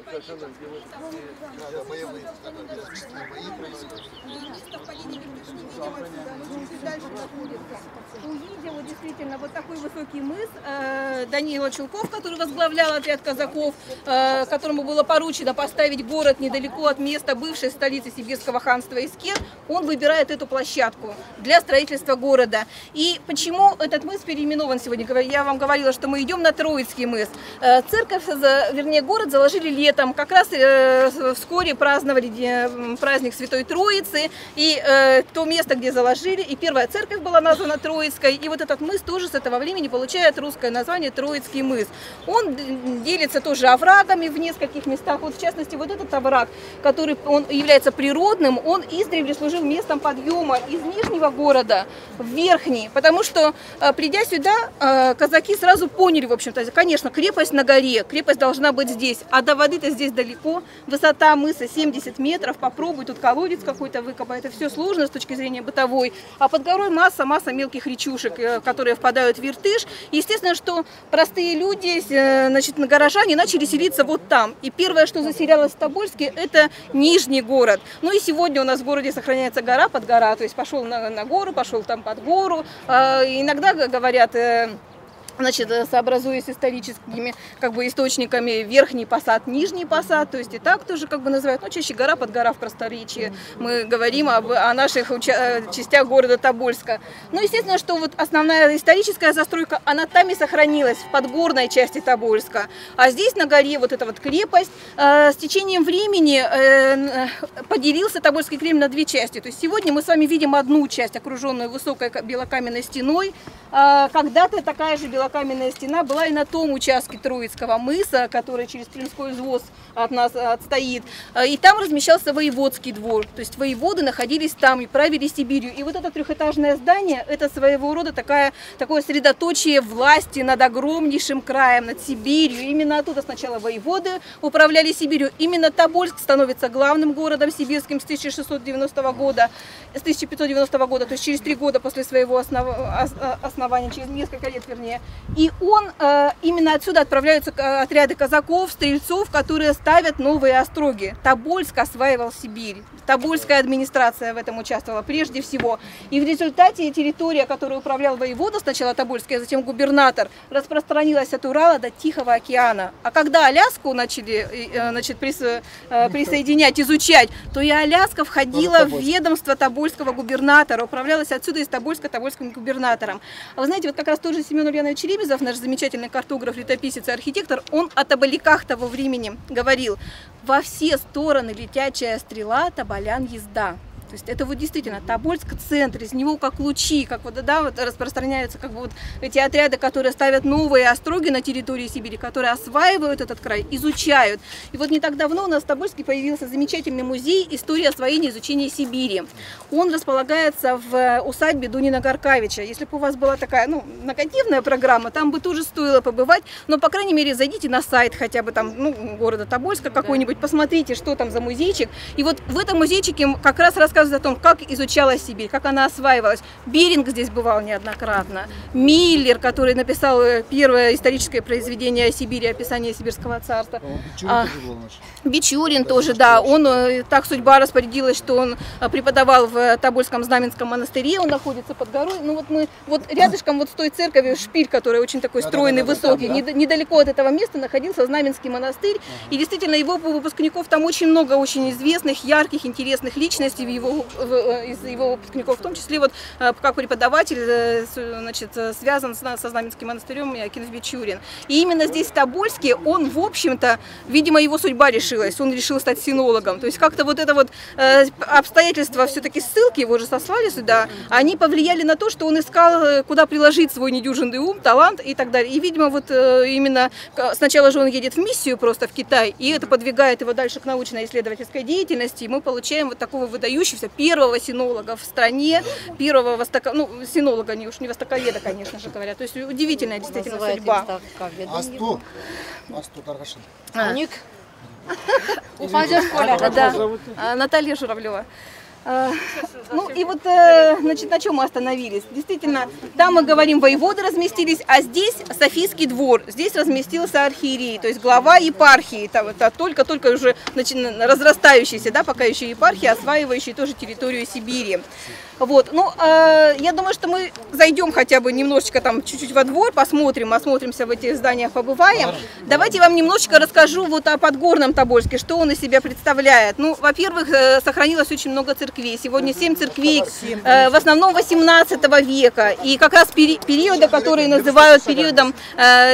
Вот действительно вот такой высокий мыс. Данила Чулков, который возглавлял отряд казаков, которому было поручено поставить город недалеко от места бывшей столицы Сибирского ханства Искер, он выбирает эту площадку для строительства города. И почему этот мыс переименован сегодня? Я вам говорила, что мы идем на Троицкий мыс. Церковь, вернее город заложили летом, как раз вскоре праздновали праздник Святой Троицы, и то место, где заложили, и первая церковь была названа Троицкой, и вот этот мыс тоже с этого времени получает русское название Троицкий мыс. Он делится тоже оврагами в нескольких местах, вот в частности вот этот овраг, который он является природным, он издревле служил местом подъема из нижнего города в верхний, потому что придя сюда, казаки сразу поняли, в общем-то, конечно, крепость на горе, крепость должна быть здесь, а до воды-то здесь далеко, высота мыса 70 метров, попробуй тут колодец какой-то выкопать, это все сложно с точки зрения бытовой, а под горой масса мелких речушек, которые впадают в Иртыш. Естественно, что простые люди, значит, горожане начали селиться вот там. И первое, что заселялось в Тобольске, это Нижний город. Ну и сегодня у нас в городе сохраняется гора под гора, то есть пошел на гору, пошел там под гору. Иногда говорят, значит, сообразуясь историческими источниками, Верхний Посад, Нижний Посад, то есть и так тоже называют, но чаще гора под гора в просторечии. Мы говорим о наших частях города Тобольска. Ну, естественно, что вот основная историческая застройка, она там и сохранилась, в подгорной части Тобольска. А здесь на горе вот эта вот крепость с течением времени поделился Тобольский Кремль на две части. То есть сегодня мы с вами видим одну часть, окруженную высокой белокаменной стеной. Когда-то такая же белокаменная стена была и на том участке Троицкого мыса, который через Клинской взвоз от нас отстоит. И там размещался воеводский двор. То есть воеводы находились там и правили Сибирью. И вот это трехэтажное здание, это своего рода такое средоточие власти над огромнейшим краем, над Сибирью. Именно оттуда сначала воеводы управляли Сибирью. Именно Тобольск становится главным городом сибирским с 1590 года, то есть через 3 года после своего основания, через несколько лет вернее. И именно отсюда отправляются отряды казаков, стрельцов, которые ставят новые остроги. Тобольск осваивал Сибирь. Тобольская администрация в этом участвовала прежде всего. И в результате территория, которую управлял воевода, сначала Тобольский, а затем губернатор, распространилась от Урала до Тихого океана. А когда Аляску начали присоединять, изучать, то и Аляска входила в ведомство Тобольского губернатора, управлялась отсюда из Тобольска Тобольским губернатором. А вы знаете, вот как раз тоже Семен Ульянович Ребезов, наш замечательный картограф, летописец и архитектор, он о тоболяках того времени говорил: во все стороны летячая стрела, тоболян езда. То есть это вот действительно Тобольск центр, из него как лучи, распространяются эти отряды, которые ставят новые остроги на территории Сибири, которые осваивают этот край, изучают. И вот не так давно у нас в Тобольске появился замечательный музей «История освоения и изучения Сибири». Он располагается в усадьбе Дунина Горкавича. Если бы у вас была такая многодневная программа, там бы тоже стоило побывать, но, по крайней мере, зайдите на сайт хотя бы там, города Тобольска какой-нибудь, посмотрите, что там за музейчик. И вот в этом музейчике как раз рассказывают о том, как изучалась Сибирь, как она осваивалась. Беринг здесь бывал неоднократно. Миллер, который написал первое историческое произведение о Сибири, описание Сибирского царства. Бичурин тоже, да. Он, так судьба распорядилась, что он преподавал в Тобольском Знаменском монастыре, он находится под горой. Ну вот мы рядышком с той церковью, шпиль, который очень такой стройный, высокий, недалеко от этого места находился Знаменский монастырь. И действительно, его выпускников там очень много, очень известных, ярких, интересных личностей из его выпускников, в том числе как преподаватель, связан со Знаменским монастырем Акинф Бичурин. И именно здесь, в Тобольске, он, в общем-то, видимо, его судьба решилась, он решил стать синологом. То есть как-то обстоятельства все-таки ссылки, его же сослали сюда, они повлияли на то, что он искал, куда приложить свой недюжинный ум, талант и так далее. И, видимо, именно сначала же он едет в миссию просто в Китай, и это подвигает его дальше к научно-исследовательской деятельности, и мы получаем такого выдающегося первого синолога в стране, первого синолога, не востоковеда, конечно же говоря. То есть удивительная действительно судьба. Наталья Журавлева. Ну и вот, значит, на чем мы остановились? Действительно, там мы говорим, воеводы разместились, а здесь Софийский двор, здесь разместился архиерей, то есть глава епархии, это только уже разрастающаяся, да, пока еще епархия, осваивающая тоже территорию Сибири. Вот, ну, я думаю, что мы зайдем хотя бы немножечко там чуть-чуть во двор, осмотримся в этих зданиях, побываем. Давайте я вам немножечко расскажу вот о Подгорном Тобольске, что он из себя представляет. Ну, во-первых, сохранилось очень много церквей. Сегодня 7 церквей, в основном 18 века. И как раз периода, который называют периодом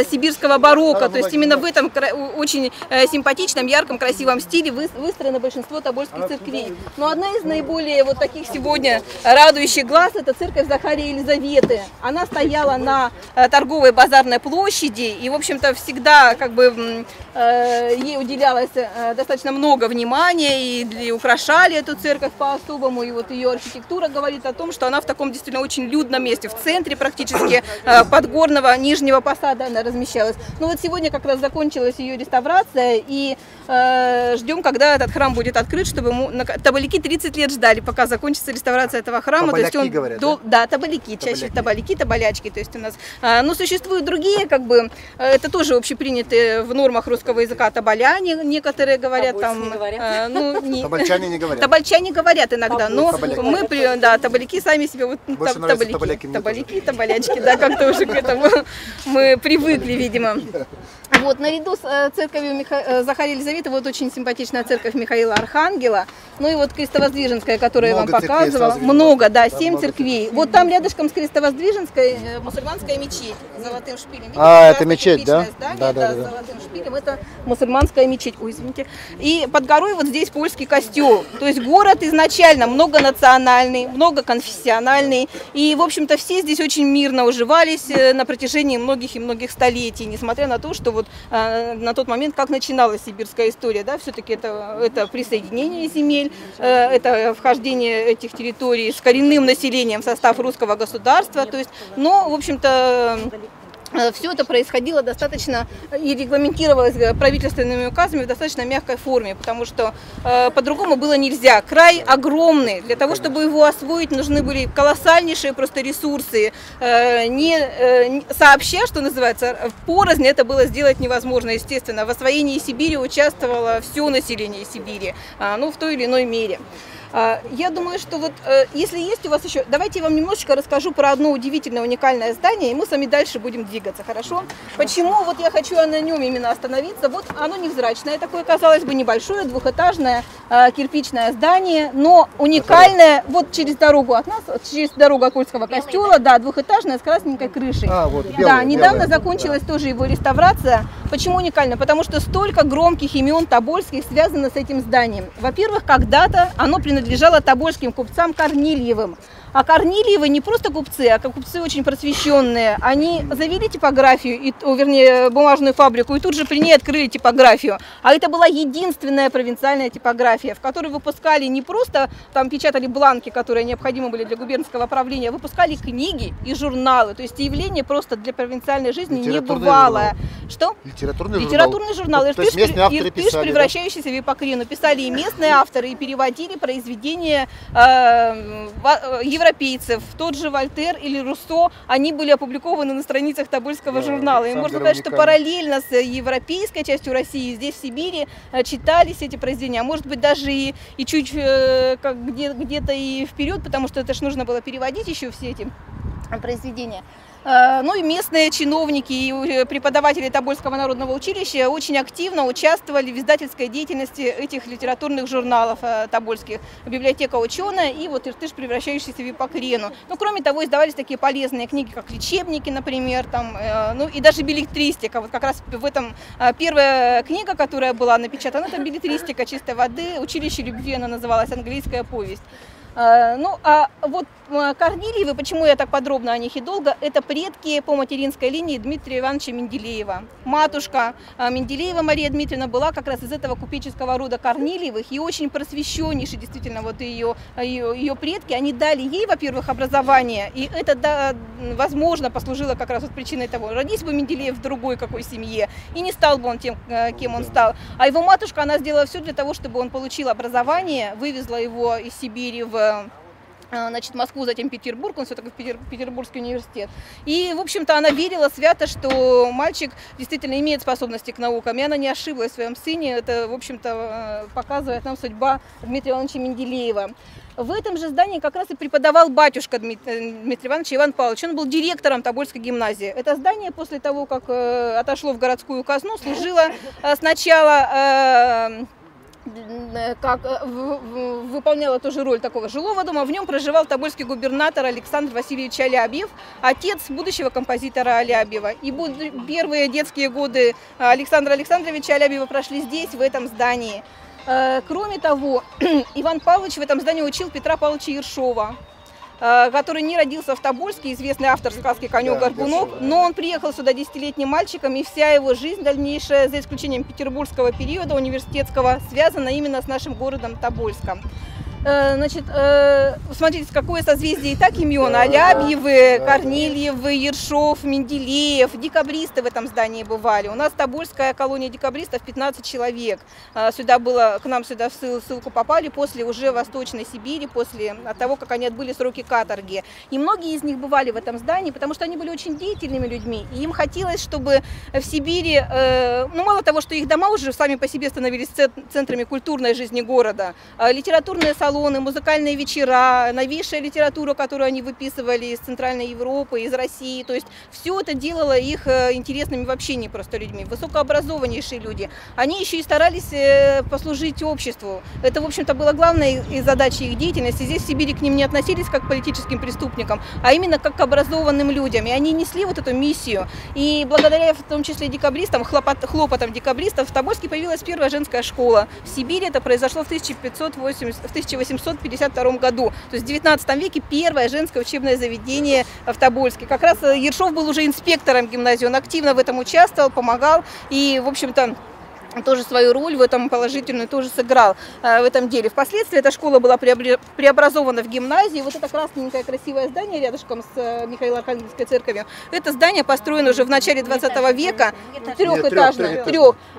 сибирского барокко. То есть именно в этом очень симпатичном, ярком, красивом стиле выстроено большинство тобольских церквей. Но одна из наиболее вот таких сегодня радующих глаз — это церковь Захарии Елизаветы. Она стояла на торговой базарной площади, и, в общем-то, всегда как бы ей уделялось достаточно много внимания, и украшали эту церковь по-особому, и вот ее архитектура говорит о том, что она в таком действительно очень людном месте, в центре практически Подгорного Нижнего Посада она размещалась. Ну вот сегодня как раз закончилась ее реставрация, и ждем, когда этот храм будет открыт, чтобы тоболяки 30 лет ждали, пока закончится реставрация этого храма. Тоболяки, то есть он говорят, да, тоболяки, чаще тоболяки, тоболячки, то есть у нас, ну, существуют другие, как бы, это тоже общепринятые в нормах русского языка тоболяне, некоторые говорят, там, ну, Тобольчане не говорят. Тобольчане говорят иногда, но тоболяки. мы, да, тоболяки сами себе, вот, тоболяки, тоболячки, да, как-то уже к этому мы привыкли, видимо. Вот, наряду с церковью Захарии Елизаветы, вот очень симпатичная церковь Михаила Архангела, ну и вот Крестовоздвиженская, которую я вам показывала, много, да, 7 церквей. Вот там рядышком с Крестовоздвиженской мусульманская мечеть с золотым шпилем. Видите, это мечеть, да? Здание, да, с золотым шпилем, это мусульманская мечеть, ой, извините. И под горой вот здесь польский костел, то есть город изначально многонациональный, многоконфессиональный, и, в общем-то, все здесь очень мирно уживались на протяжении многих и многих столетий, несмотря на то, что вот на тот момент, как начиналась сибирская история, да, все-таки это присоединение земель, это вхождение этих территорий с коренным населением в состав русского государства, то есть, но, в общем-то, все это происходило достаточно и регламентировалось правительственными указами в достаточно мягкой форме, потому что по-другому было нельзя. Край огромный, для того, чтобы его освоить, нужны были колоссальнейшие просто ресурсы. Не сообща, что называется, порознь это было сделать невозможно, естественно. В освоении Сибири участвовало все население Сибири, ну, в той или иной мере. Я думаю, что вот, если есть у вас еще, давайте я вам немножечко расскажу про одно удивительное, уникальное здание, и мы с вами дальше будем двигаться, хорошо? Почему вот я хочу на нем именно остановиться? Вот оно невзрачное, такое, казалось бы, небольшое, двухэтажное кирпичное здание, но уникальное, вот через дорогу от нас, через дорогу от Польского костела, да, двухэтажное с красненькой крышей. Вот, да, недавно закончилась тоже его реставрация. Почему уникально? Потому что столько громких имен тобольских связано с этим зданием. Во-первых, когда-то оно принадлежало тобольским купцам Корнильевым. А Корнильевы не просто купцы, а купцы очень просвещенные. Они завели типографию, вернее, бумажную фабрику, и тут же при ней открыли типографию. А это была единственная провинциальная типография, в которой выпускали не просто, там печатали бланки, которые необходимы были для губернского правления, а выпускали книги и журналы. То есть явление просто для провинциальной жизни небывалое. Что? Литературный журнал. Иртыш, превращающийся в эпокрину. Писали и местные авторы, и переводили произведения европейцев. Тот же Вольтер или Руссо, они были опубликованы на страницах тобольского журнала. И можно сказать, что параллельно с европейской частью России, здесь в Сибири, читались эти произведения. А может быть даже и чуть где-то и вперед, потому что это же нужно было переводить еще все эти произведения. Ну и местные чиновники и преподаватели Тобольского народного училища очень активно участвовали в издательской деятельности этих литературных журналов тобольских. Библиотека ученая и вот Иртыш, превращающийся в эпокрену. Ну, кроме того, издавались такие полезные книги, как лечебники, например, там, ну и даже беллетристика. Вот как раз в этом первая книга, которая была напечатана, это беллетристика чистой воды, «Училище любви» она называлась, английская повесть. Ну, а вот Корнильевы, почему я так подробно о них и долго, это предки по материнской линии Дмитрия Ивановича Менделеева. Матушка Менделеева Мария Дмитриевна была как раз из этого купеческого рода Корнильевых, и очень просвещеннейшие действительно вот ее предки, они дали ей, во-первых, образование, и это, да, возможно, послужило как раз вот причиной того, родись бы Менделеев в другой какой семье, и не стал бы он тем, кем он стал. А его матушка, она сделала все для того, чтобы он получил образование, вывезла его из Сибири в значит, Москву, затем Петербург, он все-таки Петербургский университет. И, в общем-то, она верила свято, что мальчик действительно имеет способности к наукам, и она не ошиблась в своем сыне. Это, в общем-то, показывает нам судьба Дмитрия Ивановича Менделеева. В этом же здании как раз и преподавал батюшка Дмитрия Ивановича Иван Павлович. Он был директором Тобольской гимназии. Это здание после того, как отошло в городскую казну, служило сначала... выполняла тоже роль такого жилого дома. В нем проживал тобольский губернатор Александр Васильевич Алябьев, отец будущего композитора Алябьева. И первые детские годы Александра Александровича Алябьева прошли здесь, в этом здании. Кроме того, Иван Павлович в этом здании учил Петра Павловича Ершова, который не родился в Тобольске, известный автор сказки «Конек-горбунок», но он приехал сюда 10-летним мальчиком, и вся его жизнь дальнейшая, за исключением петербургского периода университетского, связана именно с нашим городом Тобольском. Значит, смотрите, какое созвездие и так имен: Алябьевы, Корнильевы, Ершов, Менделеев, декабристы в этом здании бывали. У нас тобольская колония декабристов 15 человек. К нам сюда в ссылку попали после уже Восточной Сибири, после того, как они отбыли сроки каторги. И многие из них бывали в этом здании, потому что они были очень деятельными людьми. И им хотелось, чтобы в Сибири, ну мало того, что их дома уже сами по себе становились центрами культурной жизни города, литературные салоны, музыкальные вечера, новейшая литература, которую они выписывали из Центральной Европы, из России. То есть все это делало их интересными в общении просто людьми, высокообразованнейшие люди. Они еще и старались послужить обществу. Это, в общем-то, была главная задача их деятельности. Здесь в Сибири к ним не относились как к политическим преступникам, а именно как к образованным людям. И они несли вот эту миссию. И благодаря в том числе декабристам, хлопотам декабристов, в Тобольске появилась первая женская школа. В Сибири это произошло в 1852 году. То есть в 19 веке первое женское учебное заведение в Тобольске. Как раз Ершов был уже инспектором гимназии, он активно в этом участвовал, помогал и, в общем-то, тоже свою роль в этом положительную тоже сыграл в этом деле. Впоследствии эта школа была преобразована в гимназию. Вот это красненькое красивое здание рядышком с Михаило-Архангельской церковью. Это здание построено уже в начале 20 века, трехэтажное.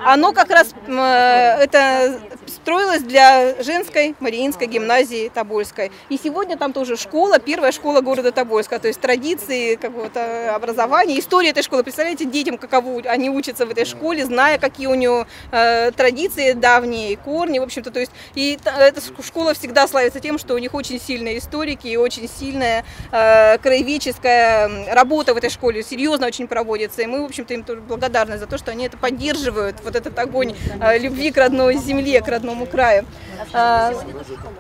Оно как раз это строилось для женской Мариинской гимназии Тобольской. И сегодня там тоже школа, первая школа города Тобольска. То есть традиции какого-то образования, история этой школы. Представляете, детям, каково они учатся в этой школе, зная, какие у нее традиции давние, корни, в общем-то, то есть и эта школа всегда славится тем, что у них очень сильные историки и очень сильная краеведческая работа в этой школе, серьезно очень проводится, и мы, в общем-то, им тоже благодарны за то, что они это поддерживают, вот этот огонь любви к родной земле, к родному краю.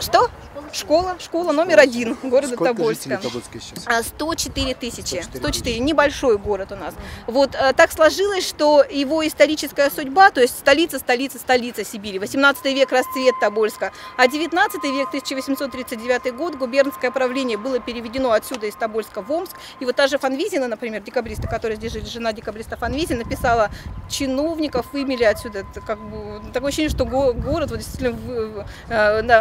Что? Школа номер 1 города Тобольска. 104 тысячи. 104, небольшой город у нас. Вот так сложилось, что его историческая судьба, то есть столица Сибири, 18 век расцвет Тобольска, а 19 век, 1839 год, губернское правление было переведено отсюда из Тобольска в Омск. И вот та же Фанвизина, например, декабриста, которая здесь жила, жена декабриста Фанвизина, написала: чиновников вымели отсюда. Это как бы такое ощущение, что город вот действительно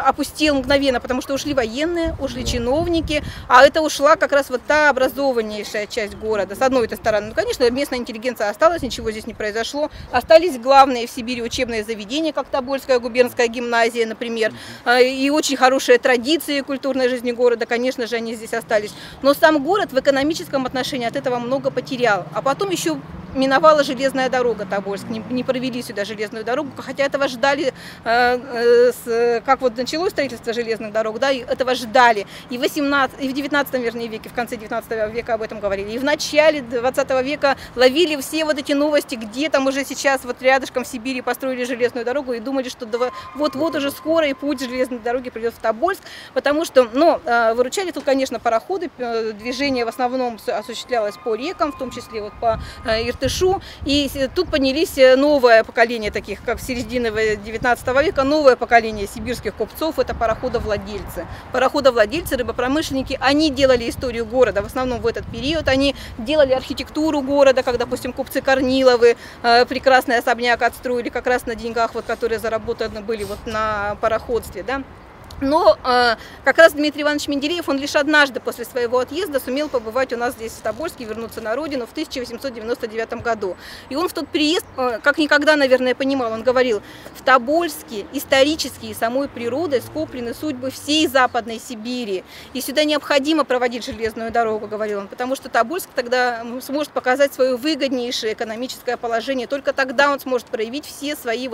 опустел мгновенно, потому что ушли военные, ушли чиновники, а это ушла как раз вот та образованнейшая часть города. С одной этой стороны, ну, конечно, местная интеллигенция осталась, ничего здесь не произошло. Остались главные в Сибири учебные заведения, как Тобольская губернская гимназия, например, и очень хорошие традиции культурной жизни города, конечно же, они здесь остались. Но сам город в экономическом отношении от этого много потерял. А потом еще миновала железная дорога Тобольск, не провели сюда железную дорогу, хотя этого ждали, как вот началось строительство железных дорог, да, и этого ждали. И в 19 веке, в конце 19 века об этом говорили, и в начале 20 века ловили все вот эти новости, где там уже сейчас вот рядышком в Сибири построили железную дорогу, и думали, что вот-вот уже скоро и путь железной дороги придет в Тобольск, потому что, выручали тут, конечно, пароходы, движение в основном осуществлялось по рекам, в том числе вот по Иртышу, и тут поднялись новое поколение таких, как в середине 19 века, новое поколение сибирских купцов, это пароходовладельцы. Пароходовладельцы, рыбопромышленники, они делали историю города, в основном в этот период, они делали архитектуру города, как, допустим, купцы Корниловы прекрасный особняк отстроили как раз на деньгах, вот, которые заработаны были вот на пароходстве, да. Но как раз Дмитрий Иванович Менделеев, он лишь однажды после своего отъезда сумел побывать у нас здесь, в Тобольске, вернуться на родину в 1899 году. И он в тот приезд, как никогда, наверное, понимал, он говорил: в Тобольске исторически и самой природой скоплены судьбы всей Западной Сибири. И сюда необходимо проводить железную дорогу, говорил он, потому что Тобольск тогда сможет показать свое выгоднейшее экономическое положение. Только тогда он сможет проявить все свои,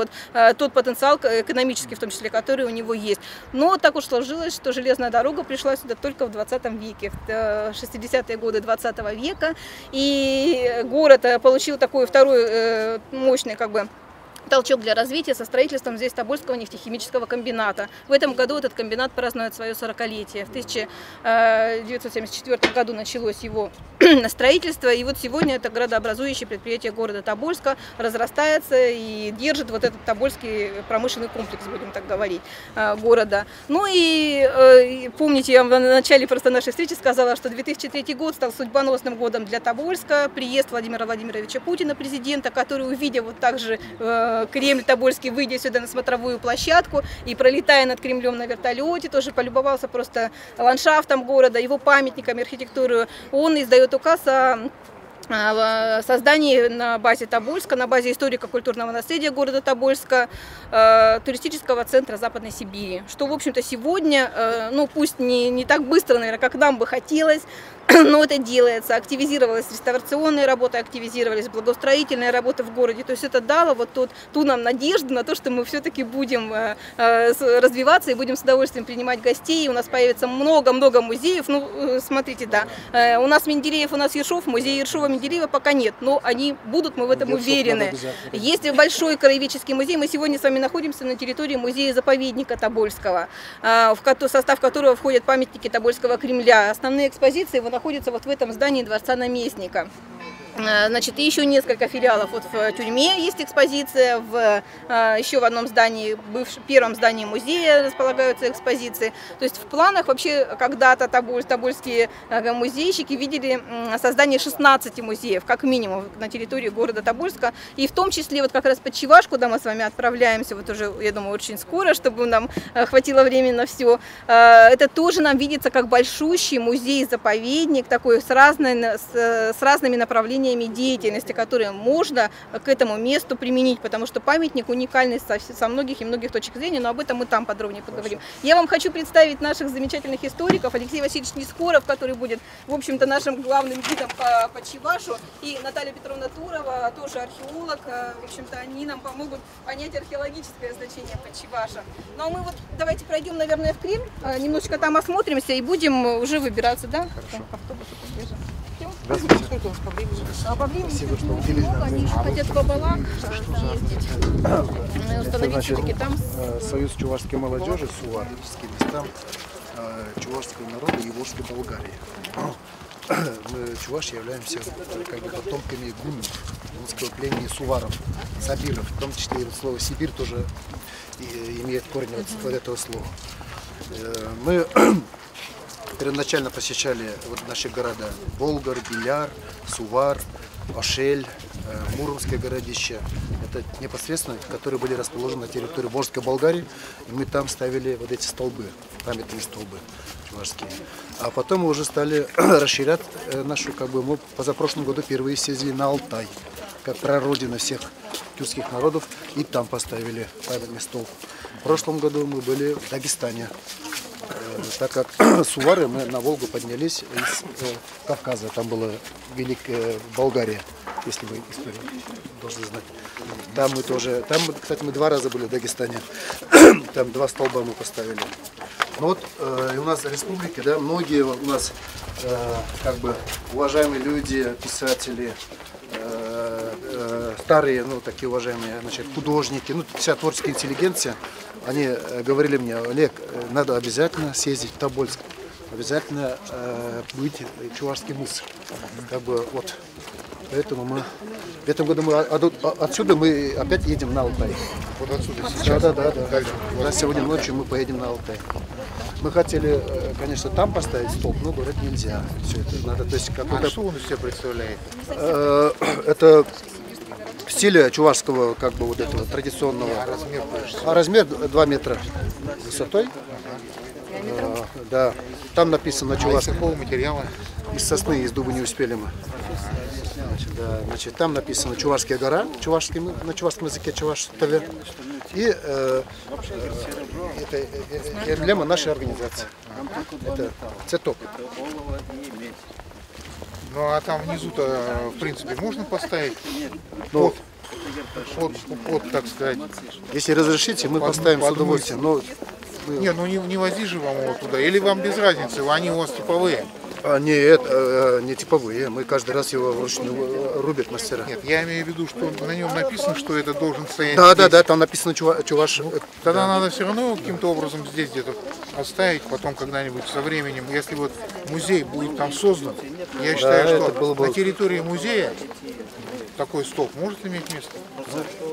тот потенциал экономический, в том числе, который у него есть. Но так уж сложилось, что железная дорога пришла сюда только в 20 веке, в 60-е годы 20 века. И город получил такой второй мощный толчок для развития со строительством здесь Тобольского нефтехимического комбината. В этом году этот комбинат празднует свое 40-летие. В 1974 году началось его строительство, и вот сегодня это градообразующее предприятие города Тобольска разрастается и держит вот этот Тобольский промышленный комплекс, будем так говорить, города. Ну и помните, я вам в начале просто нашей встречи сказала, что 2003 год стал судьбоносным годом для Тобольска. Приезд Владимира Владимировича Путина, президента, который, увидев вот так же Кремль Тобольский, выйдя сюда на смотровую площадку и пролетая над Кремлем на вертолете, тоже полюбовался просто ландшафтом города, его памятниками, архитектурой. Он издает указ о создании на базе Тобольска, на базе историко-культурного наследия города Тобольска, туристического центра Западной Сибири. Что, в общем-то, сегодня, ну пусть не так быстро, наверное, как нам бы хотелось, но это делается. Активизировалась реставрационная работа, активизировались благоустроительные работы в городе. То есть это дало вот ту нам надежду на то, что мы все-таки будем развиваться и будем с удовольствием принимать гостей. У нас появится много-много музеев. Ну, смотрите, да. У нас Менделеев, у нас Ершов, музей Ершова-Менделеева пока нет, но они будут, мы в этом уверены. Есть большой краеведческий музей. Мы сегодня с вами находимся на территории музея-заповедника Тобольского, в состав которого входят памятники Тобольского Кремля. Основные экспозиции находится вот в этом здании Дворца наместника. Значит, и еще несколько филиалов. Вот в тюрьме есть экспозиция, еще в одном здании, первом здании музея располагаются экспозиции. То есть в планах вообще когда-то тобольские музейщики видели создание 16 музеев, как минимум, на территории города Тобольска. И в том числе вот как раз под Чеваш, куда мы с вами отправляемся, вот уже, я думаю, очень скоро, чтобы нам хватило времени на все. Это тоже нам видится как большущий музей-заповедник, такой с разными направлениями деятельности, которые можно к этому месту применить, потому что памятник уникальный со многих и многих точек зрения, но об этом мы там подробнее поговорим. Я вам хочу представить наших замечательных историков: Алексей Васильевич Нескоров, который будет, в общем-то, нашим главным гидом по Чевашу, и Наталья Петровна Турова, тоже археолог. В общем-то, они нам помогут понять археологическое значение Подчеваша. Ну а мы вот давайте пройдем, наверное, в Кремль, немножечко там осмотримся и будем уже выбираться, да? Хорошо. К автобусу подъезжаем. Здравствуйте. Сколько у вас по времени? По времени Спасибо, что уделили нам. они еще хотят в Абалак съездить. Установить все-таки там. Союз чувашской молодежи, СУАР, местам чувашского народа и Волжской Болгарии. Мы, чуваши, являемся как бы потомками гуннов, гунского племени суваров, сабиров, в том числе и слово Сибирь тоже имеет корень от этого слова. Мы первоначально посещали вот наши города Болгар, Биляр, Сувар, Ошель, Муромское городище. Это непосредственно, которые были расположены на территории Волжской Болгарии. И мы там ставили вот эти столбы, памятные столбы чувашские. А потом мы уже стали расширять нашу, мы позапрошлом году впервые съездили на Алтай, как прародина всех тюркских народов, и там поставили памятный столб. В прошлом году мы были в Дагестане, так как сувары, мы на Волгу поднялись из Кавказа, там была Великая Болгария, если вы историю должны знать. Там мы тоже, кстати, мы 2 раза были в Дагестане, там 2 столба мы поставили. Ну вот у нас в республике, да, многие у нас уважаемые люди, писатели, старые, такие уважаемые, художники, вся творческая интеллигенция, они говорили мне: Олег, надо обязательно съездить в Тобольск, обязательно быть Чувашский мыс. Поэтому мы в этом году отсюда мы опять едем на Алтай. Вот отсюда сейчас? Да. У нас сегодня ночью мы поедем на Алтай. Мы хотели, конечно, там поставить столб, но говорят, нельзя. Все это надо, то есть что он из себя представляет? Это в стиле чувашского, как бы вот этого традиционного. Размер 2 метра высотой. Да, там написано чувашского. Какого материала? Из сосны, из дуба не успели мы. Значит, там написано Чувашская гора, на чувашском языке Чуваш-ТВ. И это эмблема нашей организации. Это цветок. Ну а там внизу-то, в принципе, можно поставить Ну, под, так сказать. если разрешите, мы поставим с удовольствием. Но Не, ну не вози же вам его туда. Или вам без разницы, они у вас типовые. не типовые, мы каждый раз его вручную рубят мастера. Нет, я имею в виду, что на нем написано, что это должен стоять Да, здесь. да, там написано Чуваш. Тогда надо все равно каким-то образом здесь где-то оставить, потом когда-нибудь со временем, если вот музей будет там создан, я считаю, это что было бы- на территории музея такой столб может иметь место.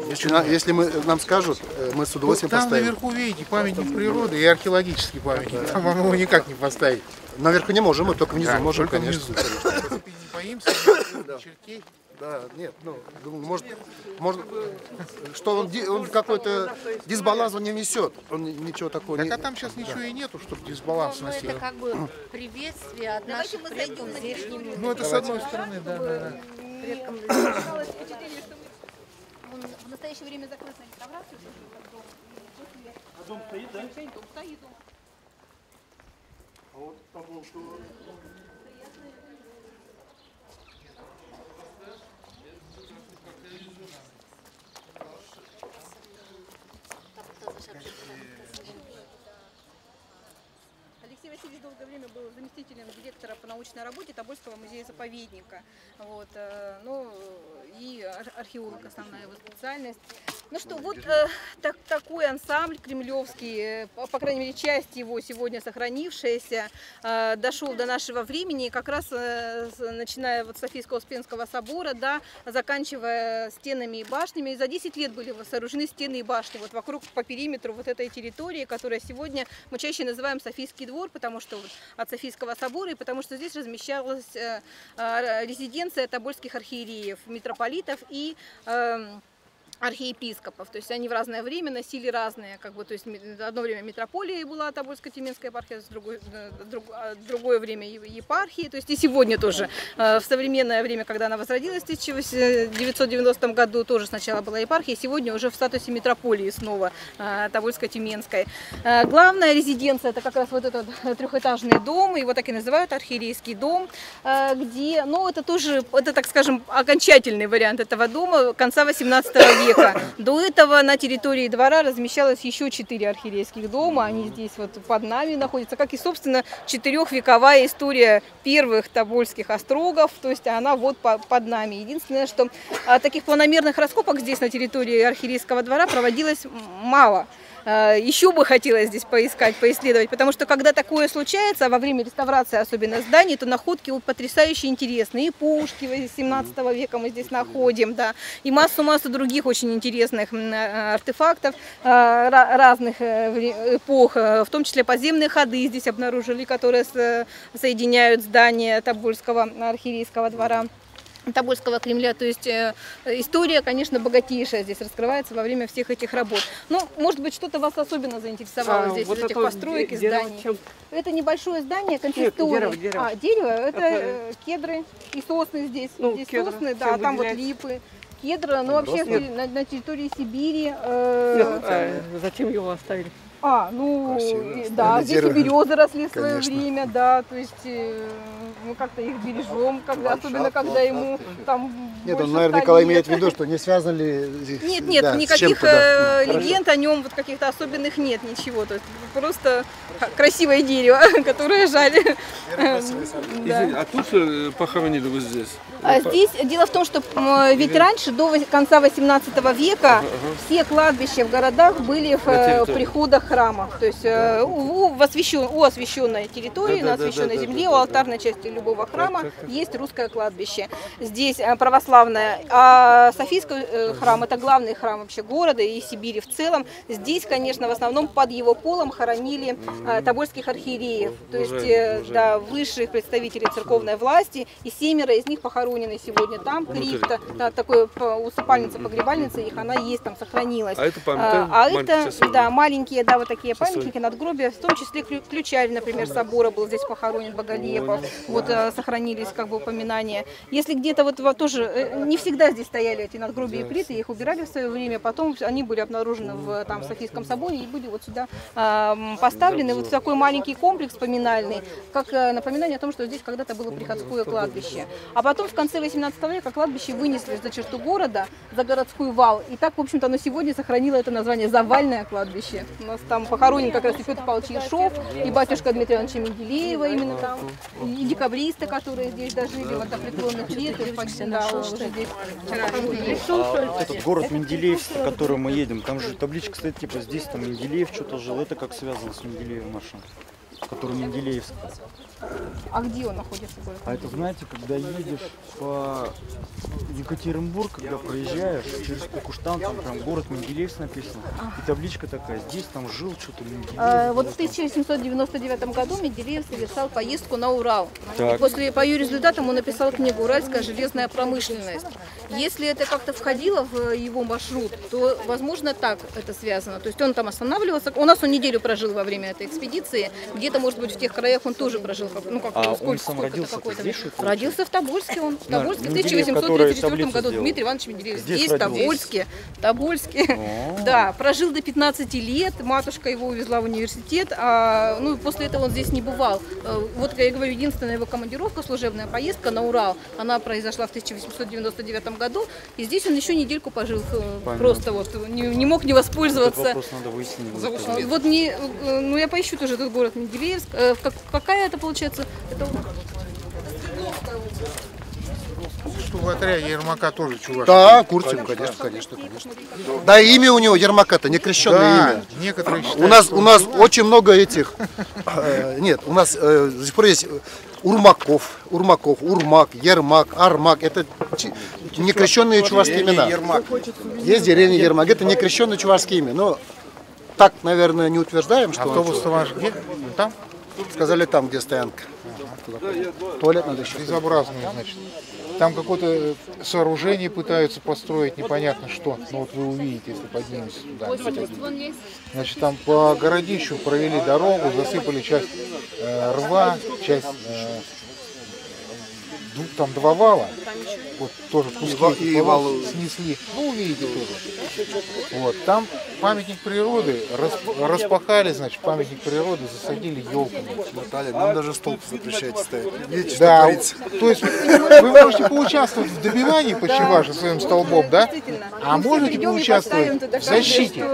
Если нам скажут, мы с удовольствием Там поставим. наверху, видите, памятник природы и археологический памятник. Там вам его никак не поставить. Наверху не можем, мы только внизу Да, можем, только конечно. внизу. Не боимся чертей. Да, нет, ну, может, что он какой-то дисбаланс он не несет, он ничего такого Так не... а там сейчас ничего и нету, чтобы дисбаланс Ну, носил. это как бы приветствие от наших предков здешним Ну это с одной стороны, да. предкам. Осталось впечатление, что он в настоящее время закрыт на реставрацию. Дом стоит, да? Дом стоит. Алексей Васильевич долгое время был заместителем директора по научной работе Тобольского музея-заповедника. Вот, ну и археолог основная его специальность. Ну что, вот такой ансамбль кремлевский, по крайней мере часть его сегодня сохранившаяся, дошел до нашего времени, как раз начиная вот с Софийско-Успенского собора, да, заканчивая стенами и башнями. За 10 лет были сооружены стены и башни вот вокруг, по периметру вот этой территории, которая сегодня мы чаще называем Софийский двор, потому что от Софийского собора, и потому что здесь размещалась резиденция тобольских архиереев, митрополитов и архиепископов, то есть они в разное время носили разные, как бы, то есть одно время митрополией была Тобольско-Тюменская епархия, другое время епархии, то есть и сегодня тоже, в современное время, когда она возродилась в 1990 году, тоже сначала была епархия, сегодня уже в статусе митрополии снова Тобольско-Тюменской. Главная резиденция — это как раз вот этот трехэтажный дом, его так и называют архиерейский дом, где, ну это тоже, это, так скажем, окончательный вариант этого дома конца 18 века. До этого на территории двора размещалось еще 4 архиерейских дома, они здесь вот под нами находятся, как и, собственно, 4-вековая история первых тобольских острогов, то есть она вот под нами. Единственное, что таких планомерных раскопок здесь на территории архиерейского двора проводилось мало. Еще бы хотелось здесь поискать, поисследовать, потому что когда такое случается, во время реставрации особенно зданий, то находки вот потрясающе интересные. И пушки 17 века мы здесь находим, да, и массу других очень интересных артефактов разных эпох, в том числе подземные ходы здесь обнаружили, которые соединяют здания Тобольского архиерейского двора, Тобольского Кремля, то есть история, конечно, богатейшая здесь раскрывается во время всех этих работ. Ну, может быть, что-то вас особенно заинтересовало здесь, вот из этих построек и зданий. Это небольшое здание, консистория. Дерево. Дерево, это кедры и сосны здесь. Ну, здесь кедры. сосны, да, Чем там вот выделяется? липы. Кедра, ну вообще на территории Сибири. Зачем его оставили? Ну, Красиво. да, здесь и Дерево. березы росли в свое Конечно. время, да, то есть мы как-то их бережем, особенно когда ему там Нет, больше он, наверное, 100 Николай лет. имеет в виду, что не связаны ли... Нет, да, с никаких чем-то, да. легенд о нем, вот каких-то особенных нет, ничего, то есть просто красивое дерево, которое жали. Извините, а тут похоронили вы здесь? Здесь дело в том, что ведь раньше, до конца 18 века, все кладбища в городах были в приходах храма. То есть у освященной территории, на освященной земле, у алтарной части любого храма есть русское кладбище. Здесь православное, а Софийский храм – это главный храм вообще города и Сибири в целом. Здесь, конечно, в основном под его полом хоронили тобольских архиереев, то есть да, высших представителей церковной власти, и 7 из них похоронены сегодня там, крипта, да, такой усыпальница-погребальница, их она есть, там сохранилась. А это памятник? Да, маленькие, да, вот такие памятники, надгробия, в том числе ключарь, например, собора был здесь похоронен, Боголепов, вот сохранились как бы упоминания. Если где-то вот тоже, не всегда здесь стояли эти надгробия и плиты, их убирали в свое время, потом они были обнаружены в Софийском соборе и были вот сюда поставлены, вот такой маленький комплекс поминальный, как напоминание о том, что здесь когда-то было приходское кладбище. А потом в конце 18 века кладбище вынесли за черту города, за городской вал, и так, в общем-то, оно сегодня сохранило это название «Завальное кладбище». У нас там похоронен как раз и Петр Павлович Ершов, и батюшка Дмитрия Ивановича Менделеева именно там, и декабристы, которые здесь дожили вот до преклонных лет, и да, уже здесь вчера. Этот город Менделеевск, в который мы едем, там же табличка стоит, типа здесь там Менделеев что-то жил. Это как связано с Менделеевым нашим, который Менделеевск. А где он находится? Город? А это, знаете, когда едешь по Екатеринбург, когда проезжаешь через Кукуштан, там прям город Менделеевск написано, и табличка такая, здесь там жил что-то Менделеев. Вот в 1799 году Менделеев совершал поездку на Урал. Так. И по ее результатам он написал книгу «Уральская железная промышленность». Если это как-то входило в его маршрут, то, возможно, так это связано. То есть он там останавливался. У нас он неделю прожил во время этой экспедиции. Где-то, может быть, в тех краях он тоже прожил. Ну, как, он сам родился здесь? Родился в Тобольске он. В Тобольске в Менделеев, 1834 году. сделал. Дмитрий Иванович Менделеев. Здесь в Тобольске. Да, прожил до 15 лет. Матушка его увезла в университет. Ну, после этого он здесь не бывал. Вот, я говорю, единственная его командировка, служебная поездка на Урал, она произошла в 1899 году. И здесь он еще недельку пожил. Понятно. Просто вот не мог не воспользоваться. Этот вопрос надо выяснить. Вот мне, ну я поищу тоже этот город Менделеевск. Какая это получается? Это... Что в отряде Ермака тоже чувак. Да, Куртин, конечно. Да, имя у него Ермака-то, не крещенное имя. Некоторые считают, У нас очень много этих. Нет, у нас до сих пор есть Урмаков, Урмак, Ермак, Армак. Это некрещенные чувашские имена. Есть деревня Ермак. Это некрещенные чувашские имя. Но так, наверное, не утверждаем, что автобус-то ваш где? Там? сказали там, где стоянка. Туалет надо еще. Безобразные, значит. Там какое-то сооружение пытаются построить, непонятно что. Но вот вы увидите, если подниметесь туда. Значит, там по городищу провели дорогу, засыпали часть рва, часть там 2 вала. Вот тоже куски и вал снесли. Ну, увидите тоже. Вот. Там памятник природы распахали, значит, памятник природы засадили елками. Наталья, нам даже столб запрещаете ставить. Видите, Да, что творится? то есть вы можете поучаствовать в добивании почти своим столбом, да? А можете поучаствовать в защите.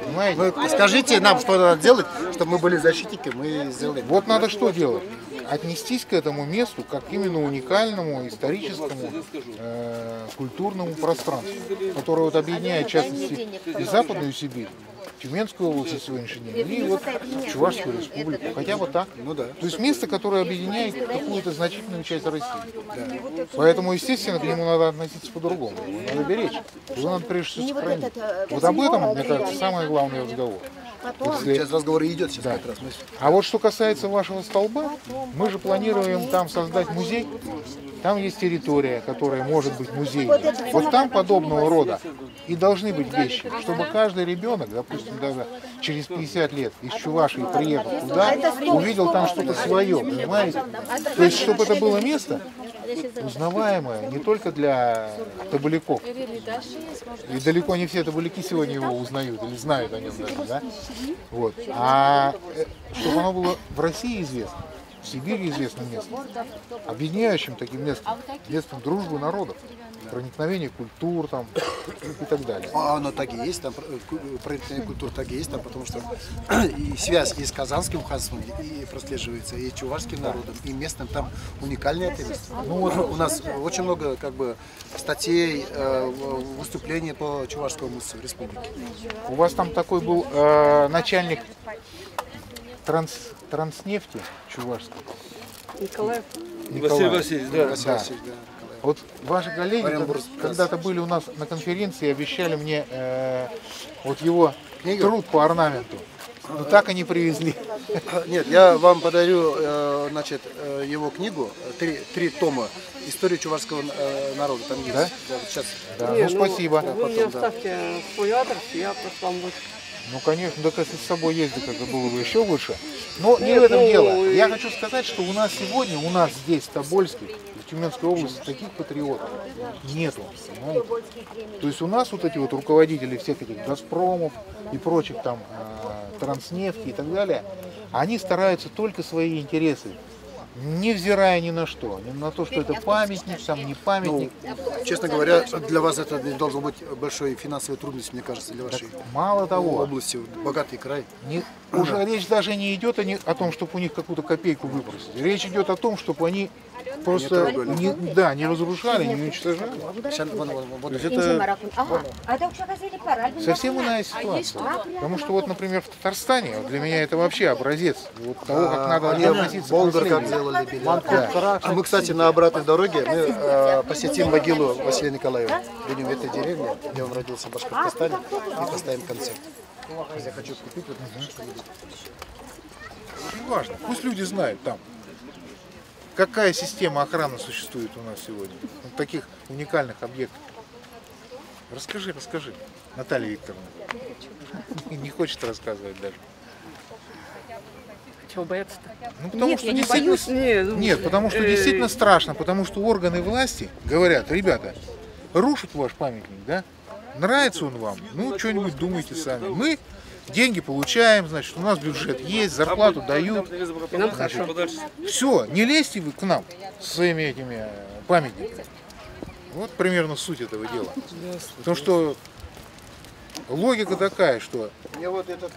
Понимаете? Вы скажите нам, что надо делать, чтобы мы были защитники, мы сделаем. Вот надо что делать? Отнестись к этому месту как именно уникальному историческому культурному пространству, которое вот объединяет, в частности, и Западную Сибирь, Тюменскую область сегодняшний день, и вот Чувашскую республику, хотя бы так. Ну да. То есть место, которое объединяет какую-то значительную часть России. Да. Поэтому, естественно, к нему надо относиться по-другому. Его надо беречь, его надо прежде всего сохранить. Вот об этом, мне кажется, самый главный разговор. Сейчас разговор и идет, Да. как раз. А вот что касается вашего столба, мы же планируем там создать музей. Там есть территория, которая может быть музейной. Вот там подобного рода и должны быть вещи, чтобы каждый ребенок, допустим, даже через 50 лет из Чувашии приехал туда, увидел там что-то свое, понимаете? То есть, чтобы это было место узнаваемое не только для табуляков. И далеко не все табуляки сегодня его узнают или знают о нем даже, да? Вот. А чтобы оно было в России известно. в Сибири известным местом, объединяющим таким местом, местом дружбы народов, проникновения культур там и так далее. Оно так и есть, там проникновение культур так и есть, там, потому что и связь и с казанским ханством и прослеживается, и чувашским народом, и местным там уникальное это место. Ну вот у нас очень много как бы статей, выступлений по Чувашскому мысу республики. У вас там такой был начальник Транснефти чувашской. Василий Васильевич, да. Василий Васильевич, да. Вот ваши коллеги Оренбург, когда-то были у нас на конференции, обещали мне вот его Книгу? труд по орнаменту. Но так и не привезли. Нет, я вам подарю, значит, его книгу, три тома «История чувашского народа». Там есть. Да? Да, вот сейчас. Да, ну спасибо. Вы мне оставьте свой адрес, я просто вам буду. Ну конечно, так если с собой ездить, это было бы еще лучше. Но не Нет, в этом ну, дело. Я хочу сказать, что у нас сегодня, у нас здесь, в Тобольске, в Тюменской области, таких патриотов нету. Понимаете? То есть у нас вот эти вот руководители всех этих Газпромов и прочих там Транснефти и так далее, они стараются только свои интересы, невзирая ни на что, ни на то, что это памятник, там не памятник. Ну, честно говоря, для вас это не должно быть большой финансовой трудностью, мне кажется, для вашей Мало того, области, богатый край. уже речь даже не идет о том, чтобы у них какую-то копейку выпросить. Речь идет о том, чтобы они просто не разрушали, не уничтожали. Сейчас, вон, То есть это совсем иная ситуация. Потому что вот, например, в Татарстане, вот для меня это вообще образец вот того, как надо они относиться к Болгар как населению. делали, Беляк. А мы, кстати, на обратной дороге мы посетим могилу Василия Николаева. Будем в этой деревне, где он родился в Башкортостане, и поставим концерт. Я хочу купить вот что-нибудь. Очень важно. Пусть люди знают там, какая система охраны существует у нас сегодня. Вот таких уникальных объектов. Расскажи, Наталья Викторовна. Не хочет рассказывать даже. Чего бояться-то? Ну, потому Нет, что я не действительно- боюсь. Нет, потому что действительно страшно, потому что органы власти говорят: ребята, рушат ваш памятник, да? Нравится он вам? Ну, что-нибудь думайте сами. Мы деньги получаем, значит, у нас бюджет есть, зарплату дают. И нам хорошо. Все, не лезьте вы к нам со своими этими памятниками. Вот примерно суть этого дела. Потому что логика такая, что Мне вот этот,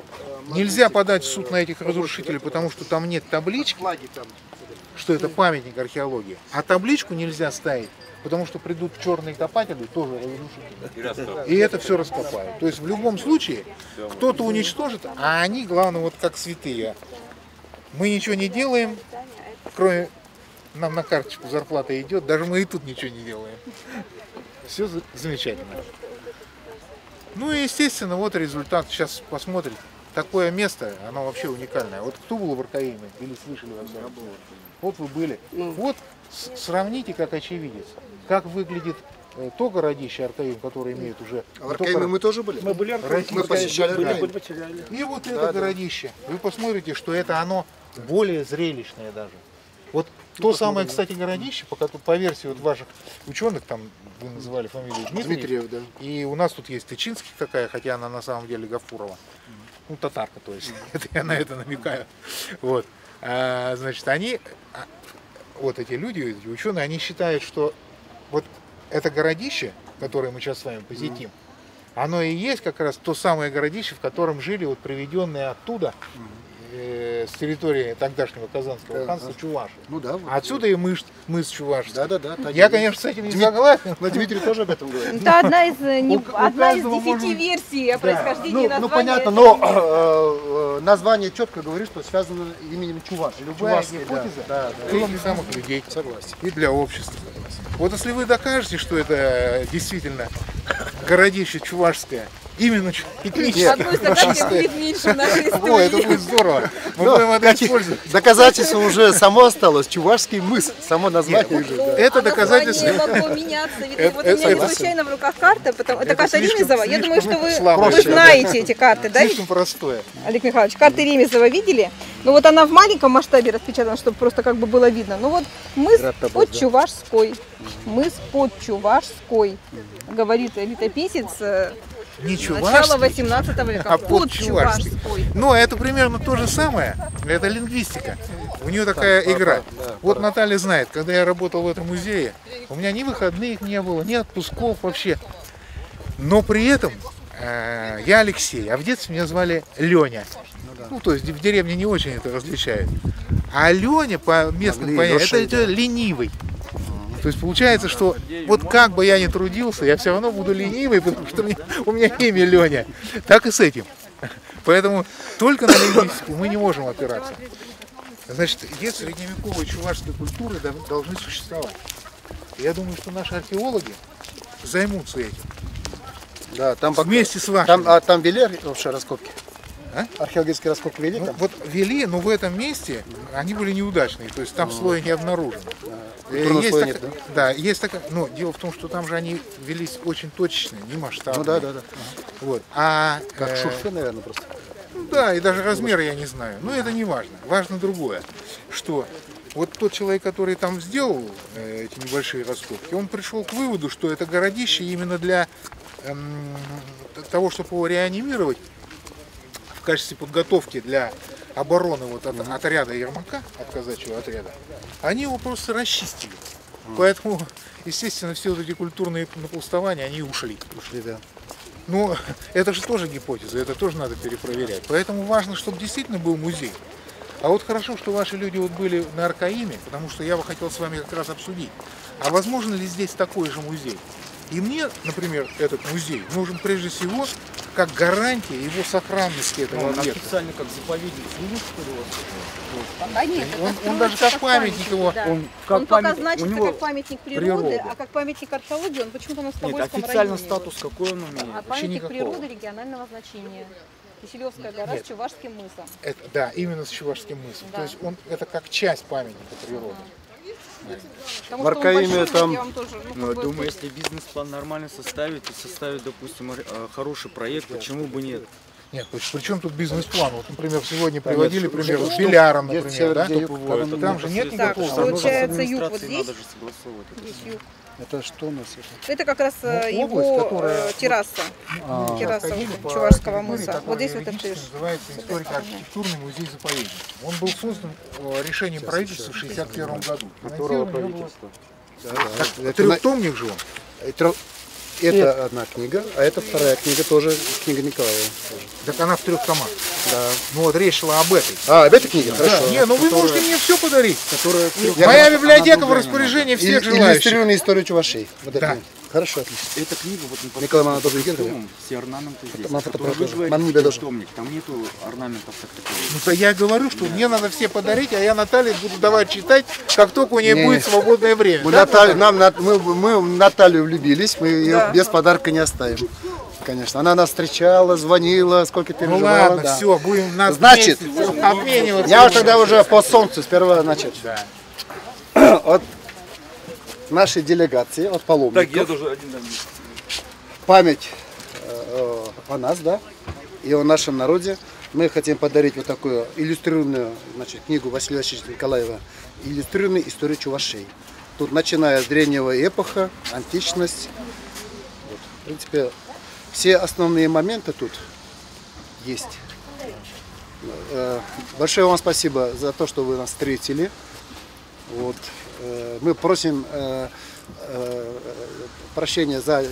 нельзя подать в суд на этих разрушителей, потому что там нет таблички, флаги там. что это памятник археологии. А табличку нельзя ставить, потому что придут черные копатели, тоже разрушители. И это все раскопают. То есть в любом случае кто-то уничтожит, а они, главное, вот как святые. Мы ничего не делаем, кроме нам на карточку зарплата идет, даже мы и тут ничего не делаем. Все замечательно. Ну и естественно, вот результат. Сейчас посмотрим. Такое место, оно вообще уникальное. Вот кто был в Аркаиме? Или слышали вообще? Вот вы были. Вот сравните как очевидец. Как выглядит то городище Аркаим, которое имеет уже... А в Аркаиме мы тоже были? Мы были Мы посещали Аркаим. И вот это городище. Вы посмотрите, что это оно более зрелищное даже. Вот то самое, кстати, городище, по версии вот ваших ученых, там вы называли фамилию Дмитриев, да. и у нас тут есть Тычинский такая, хотя она на самом деле Гафурова. Ну, татарка, то есть. Это я на это намекаю. Вот. Значит, они, вот эти люди, эти ученые, они считают, что вот это городище, которое мы сейчас с вами посетим, оно и есть как раз то самое городище, в котором жили вот приведенные оттуда, с территории тогдашнего Казанского ханства чуваши. Ну да. Вот. Отсюда и мыс Чувашский. Да. Я, конечно, с этим не согласен. Но Дмитрий тоже об этом говорит. Это одна из, одна из каждого 10 может быть. версий о происхождении названия. Ну понятно, но название четко говорит, что связано именем Чуваш. Любая Чувашский, гипотеза, да. кроме самых людей. Согласен. И для общества. Вот если вы докажете, что это действительно городище чувашское, именно этническое, Одной стаканки будет меньше нашей это истории. будет здорово. Мы будем это использовать. Доказательство уже само осталось. Чувашский мыс. Само название уже. Да. Это доказательство. Название могло меняться. Ведь Это- вот у меня это- не случайно в руках карта. Это карта слишком- Ремезова. Я думаю, что слишком слабое. вы знаете эти карты, да? Слишком простое. Олег Михайлович, карты Ремезова видели? Ну вот она в маленьком масштабе распечатана, чтобы просто как бы было видно. Ну вот мыс под Чувашской. Мыс под Чувашской. Говорит летописец Не начала чувашский, 18 века. а Под под чувашский. Чувашской. Но это примерно то же самое. Это лингвистика. У нее такая игра. Вот Наталья знает, когда я работал в этом музее, у меня ни выходных не было, ни отпусков вообще. Но при этом я Алексей, а в детстве меня звали Леня. Ну, то есть в деревне не очень это различают. А Леня по местным понятиям это ленивый. То есть получается, что вот как бы я ни трудился, я все равно буду ленивый, потому что у меня имя Леня. Так и с этим. Поэтому только на лингвистику мы не можем опираться. Значит, есть средневековые чувашские культуры должны существовать. Я думаю, что наши археологи займутся этим. Да, там вместе с вами. Там вели вообще раскопки? А? Археологические раскопки вели? Ну, вот вели, но в этом месте они были неудачные, то есть там слоя не обнаружено. Есть есть такая, но дело в том, что там же они велись очень точечные, не масштабные. Ну да. Вот. Как шурфы, наверное, просто. Да, и даже размеры я не знаю. Но это не важно. Важно другое, что вот тот человек, который там сделал эти небольшие раскопки, он пришел к выводу, что это городище именно для того, чтобы его реанимировать в качестве подготовки для обороны вот от отряда Ермака, от казачьего отряда, они его просто расчистили. Поэтому, естественно, все вот эти культурные напластования, они ушли. Да. Но это же тоже гипотеза, это тоже надо перепроверять. Поэтому важно, чтобы действительно был музей. А вот хорошо, что ваши люди вот были на Аркаиме, потому что я бы хотел с вами как раз обсудить, а возможно ли здесь такой же музей? И мне, например, этот музей нужен прежде всего как гарантия его сохранности этого объекта. Официально как заповедник служит, что ли, у вас? Да нет, Он даже как памятник его. Да. Он Он пока значится у него как памятник природы, а как памятник археологии он почему-то на Ставольском Нет, официально районе. статус какой он имеет? А Вообще памятник никакого. природы регионального значения. Киселевская гора с Чувашским мысом. Да, именно с Чувашским мысом. Да. То есть это как часть памятника природы. Потому В Аркаиме что он большой, там- я вам тоже, Ну, я как бы, думаю, если бизнес-план нормально составить и составить, допустим, хороший проект, почему бы нет? Нет, при чем тут бизнес-план? Вот, например, сегодня приводили пример с бильяром, например, да? Там же нет Так, никакого. получается, юг вот здесь. Надо же согласовывать. Здесь юг. Это что у нас? Это как раз его область, которая- терраса. Терраса Ходили по Чувашского территории, мыса. которая Вот здесь вот это юридически называется историко-архитектурный музей-заповедник. Он был создан решением правительства в 1961 году. Которого Финансирование было- правительство? Трехтомник же он. Это одна книга, а это вторая книга, тоже книга Николаева. Так она в 3 томах. Да. Ну вот речь шла об этой. Об этой книге? Хорошо. Не, ну вы можете мне все подарить. Я Моя говорю, библиотека в распоряжении всех желающих. Иллюстрированная история Чувашей. Вот Да. это. Хорошо, отлично. Эта книга, вот Николай Манатович Герков? все орнаменты здесь. Ман которые фотоаппарат вы говорите, Ман не бедошь. томник, там нету орнаментов так таковых. Ну то я говорю, что мне надо все подарить, а я Наталье буду давать читать, как только у нее Не. будет свободное время. Мы, Да, мы в Наталью влюбились, мы ее без подарка не оставим. Конечно, она нас встречала, звонила, сколько Ну переживала. ладно, да. все, будем нас Значит, вместе обмениваться. Я вот тогда уже по солнцу сперва начать. Да. От нашей делегации, от Так, я паломников, тоже один дам. память о нас, да, и о нашем народе. Мы хотим подарить вот такую иллюстрированную, значит, книгу Василия Васильевича Николаева «Иллюстрированная история Чувашей». Тут начиная с древнего эпоха, античность. Вот. В принципе, все основные моменты тут есть. Большое вам спасибо за то, что вы нас встретили. Вот. Мы просим прощения за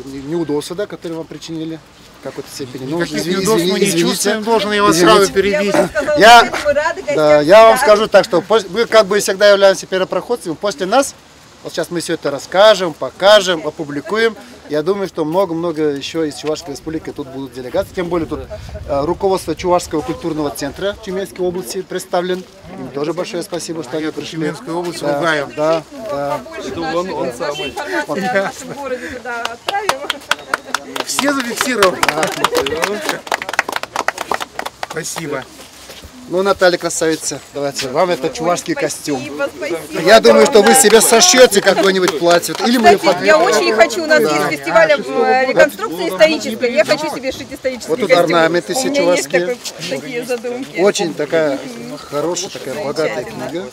неудобства, да, которые вам причинили в какой-то степени. Ну, Никаких неудобств мы не чувствуем, должен я вас Извините. сразу перебить. Я вам скажу так, что мы как бы всегда являемся первопроходцами. После нас, вот сейчас мы все это расскажем, покажем, опубликуем. Я думаю, что много-много еще из Чувашской республики тут будут делегации. Тем более тут руководство Чувашского культурного центра Тюменской области представлен. Им тоже большое спасибо, что они пришли. Тюменскую область Да, ругаем. да, да. Вашей информации о нашем городе туда отправим. Все зафиксированы. Спасибо. Ну, Наталья красавица, давайте, вам это чувашский костюм. Спасибо. Я думаю, что вы себе сошьете какое-нибудь платье. Или мы Кстати, я очень хочу, у нас есть фестиваль реконструкции исторической, я хочу себе шить исторический Вот тут костюм. орнаменты У все меня есть чувашские. такие задумки. Очень такая хорошая, такая богатая книга.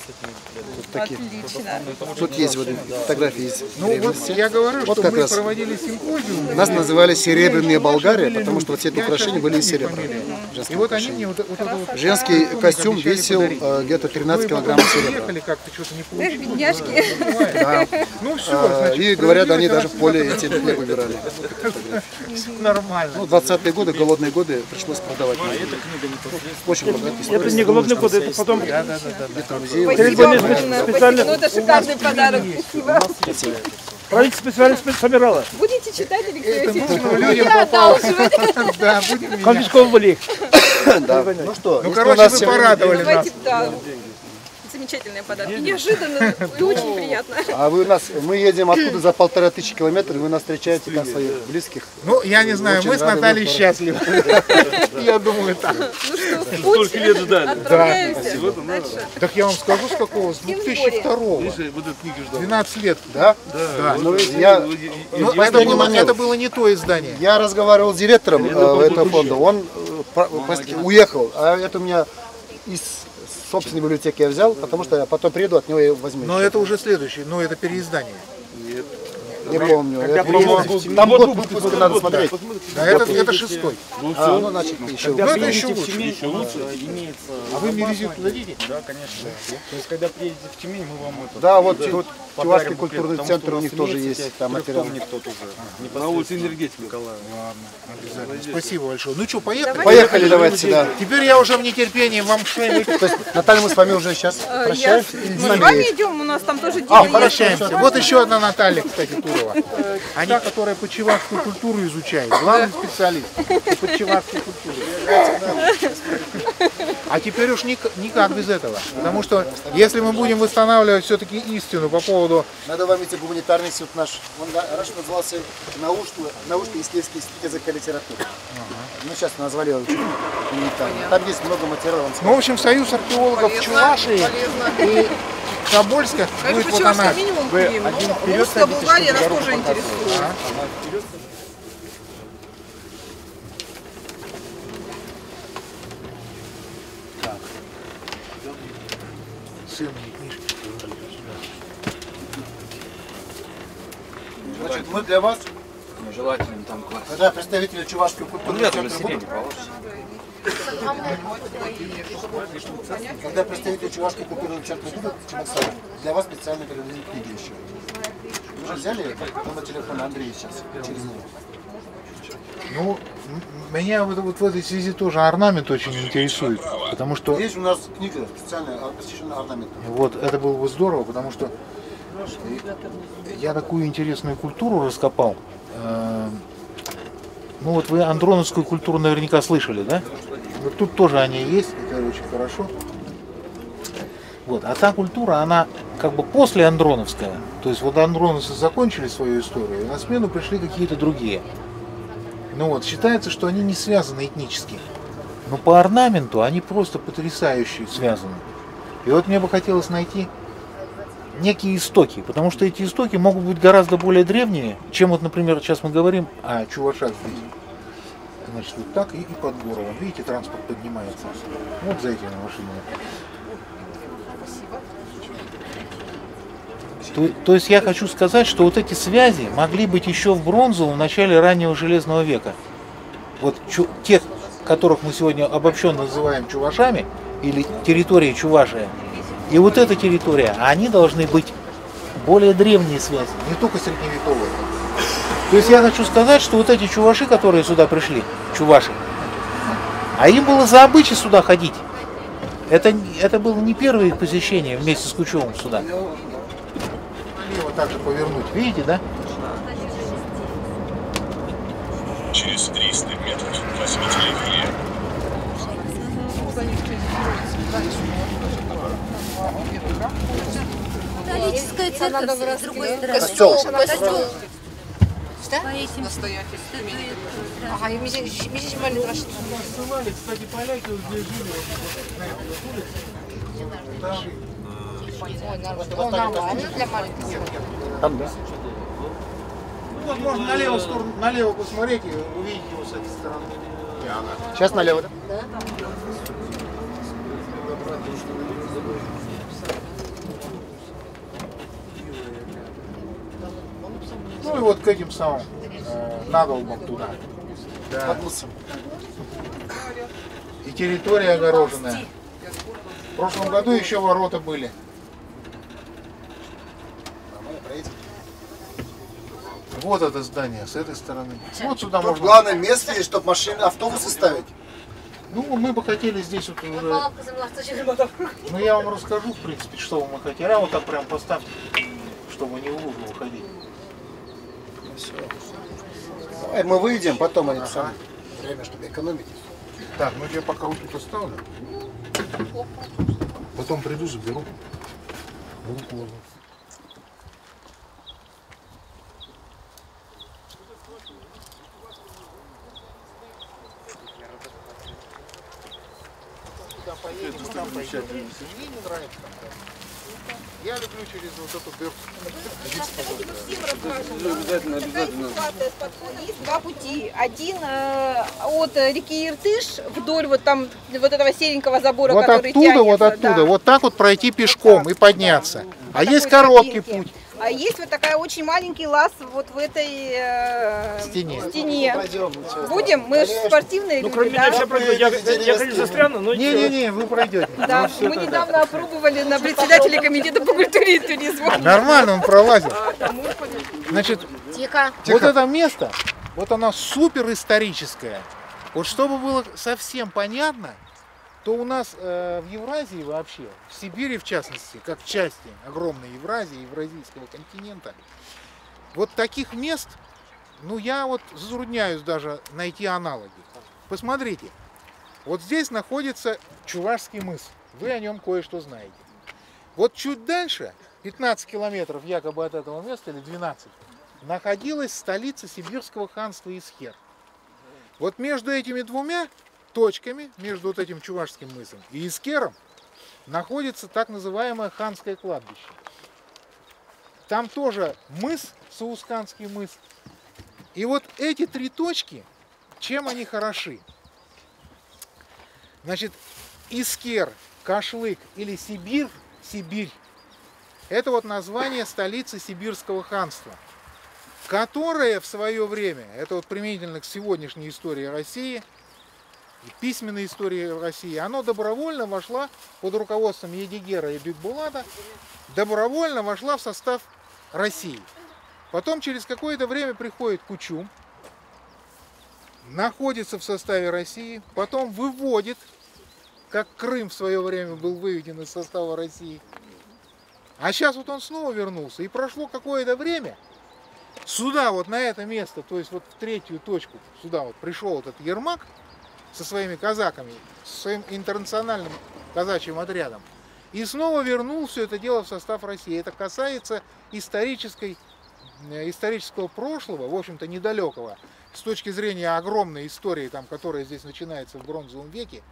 Тут такие. Отлично. Тут есть вот фотографии из Ну вот древности. я говорю, Вот что как мы раз. проводили симпозиум. Нас называли серебряные Болгарии, потому что вот все эти украшения были из серебра. И Женские вот они украшения. мне вот это вот Женский костюмик костюм обещали весил подарить. где-то 13 Мы килограммов потом серебра. приехали, как-то что-то не Эх, получилось. бедняжки. Да. Ну все, И говорят, они даже в поле эти хлеб убирали. нормально. Ну, 20-е годы, голодные годы, пришлось продавать. Очень богатый история. Это не голодные годы, это потом... Где-то музей. Спасибо огромное. Спасибо. Ну, это шикарный подарок. Спасибо. Правительство специально собирало. Будете читать, Алексей Васильевич? Людям Я попало. одалживать. Да, будем менять. Конфисковывали их. Да. Ну что, Ну, если у короче, нас вы сегодня- порадовали нас. Давайте, да. Замечательные подарки. Неожиданно и очень приятно. А мы едем оттуда за 1500 километров, и вы нас встречаете как своих близких. Ну, я не знаю, Очень мы с рады Натальей вас счастливы. Я думаю, так. Ну что, в Столько путь лет ждали. отправляемся. Дальше. Так я вам скажу, с какого? С Тем 2002-го. Видишь, вот эту книгу ждал. 12 лет. Да? Да. Ну, видите, я Ну, последний момент. это было не то издание. Я разговаривал с директором этого фонда, он уехал, а это у меня из собственной библиотеки я взял, потому что я потом приеду, от него и возьму. Но это уже следующий, но это переиздание. Не помню. Там год выпуска надо смотреть. Да, это шестой. А, ну, значит, еще. Ну, это еще приедете в лучше. Тюмень, имеется... А вы мне визитку дадите? Да, конечно. То есть, когда приедете в Тюмень, мы вам это... Да, вот подарим Чувашский буклет, культурный потому центр что у них нас тоже имеется есть там материал. трехтомник тот уже. На улице энергетика. Ладно, обязательно. Спасибо большое. Ну что, поехали? Поехали, давайте, да. Теперь я уже в нетерпении вам шею. То есть, Наталья, мы с вами уже сейчас прощаемся? Или Мы с с нами вами есть? идем, у нас там тоже А, дело есть. Прощаемся. Вот еще одна Наталья, кстати, Турова. Они, которая по чувашскую культуру изучает. Главный специалист по чувашской культуре. А теперь уж никак без этого. Потому что если мы будем восстанавливать все-таки истину по поводу... Надо вам эти гуманитарный институт наш. Он раньше назывался научно-исследовательский институт языка и литературы. Ну, сейчас назвали его гуманитарный. Там есть много материалов. Ну, в общем, союз археологов Чувашии и Тобольска будет вот она. Минимум купим. Русская Болгария нас тоже интересует. Сын мне книжки. Значит, мы для вас, Желательно там класс. когда представители чувашской культуры будут, когда представители чувашской культуры центра будут в Чебоксарах, для вас специально передадим книги еще. Вы же взяли номер телефона Андрея сейчас, через него. Ну, меня вот в этой связи тоже орнамент очень интересует, потому что Есть у нас книга специальная, посвященная орнаменту. вот это было бы здорово, потому что я такую интересную культуру раскопал. Ну вот вы андроновскую культуру наверняка слышали, да? Вот тут тоже они есть, это очень хорошо. Вот, а та культура, она как бы после андроновская. То есть вот андроновцы закончили свою историю, и на смену пришли какие-то другие. Ну вот, считается, что они не связаны этнически. Но по орнаменту они просто потрясающе связаны. И вот мне бы хотелось найти некие истоки, потому что эти истоки могут быть гораздо более древние, чем вот, например, сейчас мы говорим о чувашах здесь. Значит, вот так и под Горовом. Видите, транспорт поднимается. Вот за этими машинами. То есть я хочу сказать, что вот эти связи могли быть еще в бронзовом, в начале раннего железного века. Вот тех, которых мы сегодня обобщенно называем чувашами, или территорией Чувашия, и вот эта территория, они должны быть более древние связи, не только средневековые. То есть я хочу сказать, что вот эти чуваши, которые сюда пришли, чуваши, а им было за обычай сюда ходить. Это было не первое их посещение вместе с Кучевым сюда. Налево также повернуть, видите, да? Через 300 метров возьмите левее. Католическая церковь с другой стороны. Костел. По этим Ага, и мизинчик маленький. Кстати, поляки вот здесь жили. Ой, нормально для маленьких. Там, да? Ну вот можно налево сторону, налево посмотреть и увидеть его с этой стороны. Сейчас налево, да? Ну и вот к этим самым надолбам туда. Да. И территория огороженная. В прошлом году еще ворота были. Вот это здание с этой стороны. Вот сюда можно. Главное место есть, чтобы машины, автобусы ставить. Ну, мы бы хотели здесь вот уже... Ну, я вам расскажу, в принципе, что мы хотели. А вот так прям поставьте, чтобы не в лужу уходить. Давай мы выйдем, потом они сами. Время, чтобы экономить. Так, ну я пока вот тут оставлю. Потом приду, заберу. Руку возьму. Поедем, там поедем. Мне не нравится. Я люблю через вот эту дырку. Обязательно. Есть два пути. Один от реки Иртыш вдоль вот там вот этого серенького забора, Вот который оттуда, тянется, вот оттуда, да. вот так вот пройти пешком и подняться. А есть короткий путь. А есть вот такая очень маленький лаз вот в этой Стене. Будем? Мы же спортивные люди, да? Я, конечно, застряну, но Не-не-не, вы пройдете. Да, мы недавно опробовали на председателя комитета по культуре и туризму. Нормально он пролазит. Значит, Тихо. вот это место, вот оно супер историческое. Вот чтобы было совсем понятно, то у нас в Евразии вообще, в Сибири в частности, как в части огромной Евразии, Евразийского континента, вот таких мест, ну я вот затрудняюсь даже найти аналоги. Посмотрите, вот здесь находится Чувашский мыс, вы о нем кое-что знаете. Вот чуть дальше, 15 километров якобы от этого места, или 12, находилась столица Сибирского ханства Исхер. Вот между этими двумя точками, между вот этим Чувашским мысом и Искером, находится так называемое ханское кладбище. Там тоже мыс, Саусканский мыс. И вот эти три точки, чем они хороши? Значит, Искер, Кашлык или Сибирь, это вот название столицы Сибирского ханства, которое в свое время, это вот применительно к сегодняшней истории России, и письменной истории России, оно добровольно вошла под руководством Едигера и Бикбулата, добровольно вошла в состав России. Потом через какое-то время приходит Кучум, находится в составе России, потом выводит, как Крым в свое время был выведен из состава России. А сейчас вот он снова вернулся, и прошло какое-то время, сюда вот на это место, то есть вот в третью точку, сюда вот пришел этот Ермак со своими казаками, со своим интернациональным казачьим отрядом, и снова вернул все это дело в состав России. Это касается исторического прошлого, в общем-то недалекого, с точки зрения огромной истории, там, которая здесь начинается в бронзовом веке,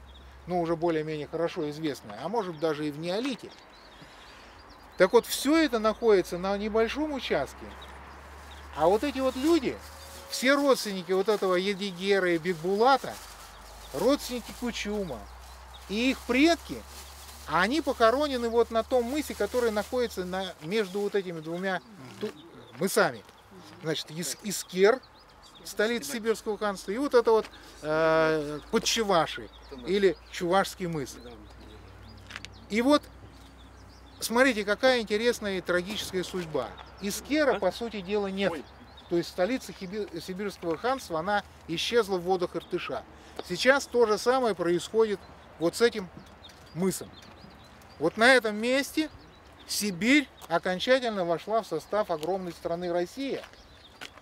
но уже более-менее хорошо известная, а может даже и в неолите. Так вот, все это находится на небольшом участке. А вот эти вот люди, все родственники вот этого Едигера и Бикбулата, родственники Кучума и их предки, они похоронены вот на том мысе, который находится между вот этими двумя мысами. Значит, Искер, столица Сибирского ханства, и вот это вот Подчеваши или Чувашский мыс. И вот смотрите, какая интересная и трагическая судьба. Искера, по сути дела, нет. То есть столица Сибирского ханства, она исчезла в водах Иртыша. Сейчас то же самое происходит вот с этим мысом. Вот на этом месте Сибирь окончательно вошла в состав огромной страны Россия.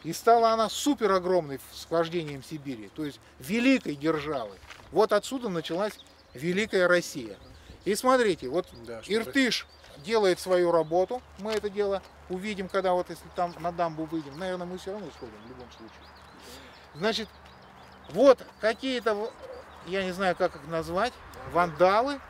И стала она супер огромной с вхождением Сибири, то есть великой державой. Вот отсюда началась Великая Россия. И смотрите, вот Иртыш делает свою работу, мы это дело увидим, когда вот если там на дамбу выйдем, наверное, мы все равно сходим в любом случае. Значит, вот какие-то, я не знаю, как их назвать, вандалы,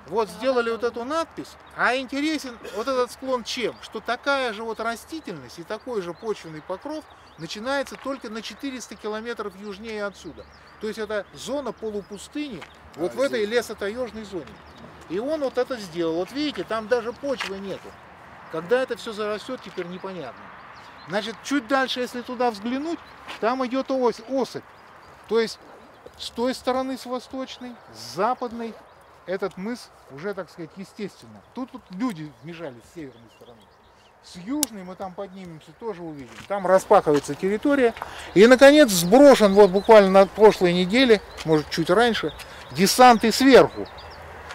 вот сделали вот эту надпись, а интересен вот этот склон чем? Что такая же вот растительность и такой же почвенный покров начинается только на 400 километров южнее отсюда. То есть это зона полупустыни, вот в этой лесотаежной зоне. И он вот это сделал. Вот видите, там даже почвы нету. Когда это все зарастет, теперь непонятно. Значит, чуть дальше, если туда взглянуть, там идет осыпь. То есть с той стороны, с восточной, с западной, этот мыс уже, так сказать, естественно. Тут вот люди вмешались с северной стороны. С южной мы там поднимемся, тоже увидим. Там распахивается территория. И, наконец, сброшен вот буквально на прошлой неделе, может, чуть раньше, десант и сверху.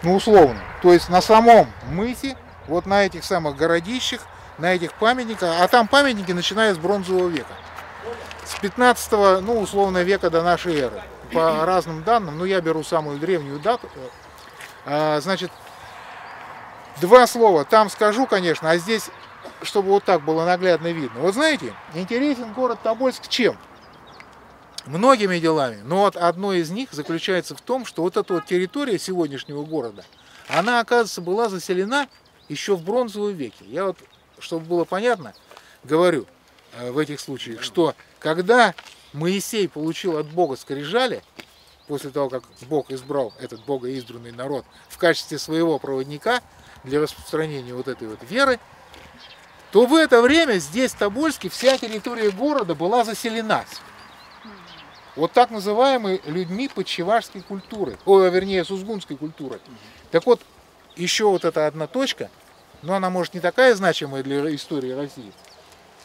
Ну, условно. То есть на самом мысе, вот на этих самых городищах, на этих памятниках. А там памятники начиная с бронзового века. С 15, ну, условно, века до нашей эры. По разным данным, ну, я беру самую древнюю дату. Значит, два слова там скажу, конечно, а здесь, чтобы вот так было наглядно видно. Вот знаете, интересен город Тобольск чем? Многими делами. Но вот одно из них заключается в том, что вот эта вот территория сегодняшнего города, она, оказывается, была заселена еще в бронзовом веке. Я вот, чтобы было понятно, говорю в этих случаях, что когда Моисей получил от Бога скрижали, после того, как Бог избрал этот богоизбранный народ в качестве своего проводника для распространения вот этой вот веры, то в это время здесь, в Тобольске, вся территория города была заселена. Вот так называемой людьми подчевашской культуры, вернее, сузгунской культуры. Так вот, еще вот эта одна точка, но она, может, не такая значимая для истории России.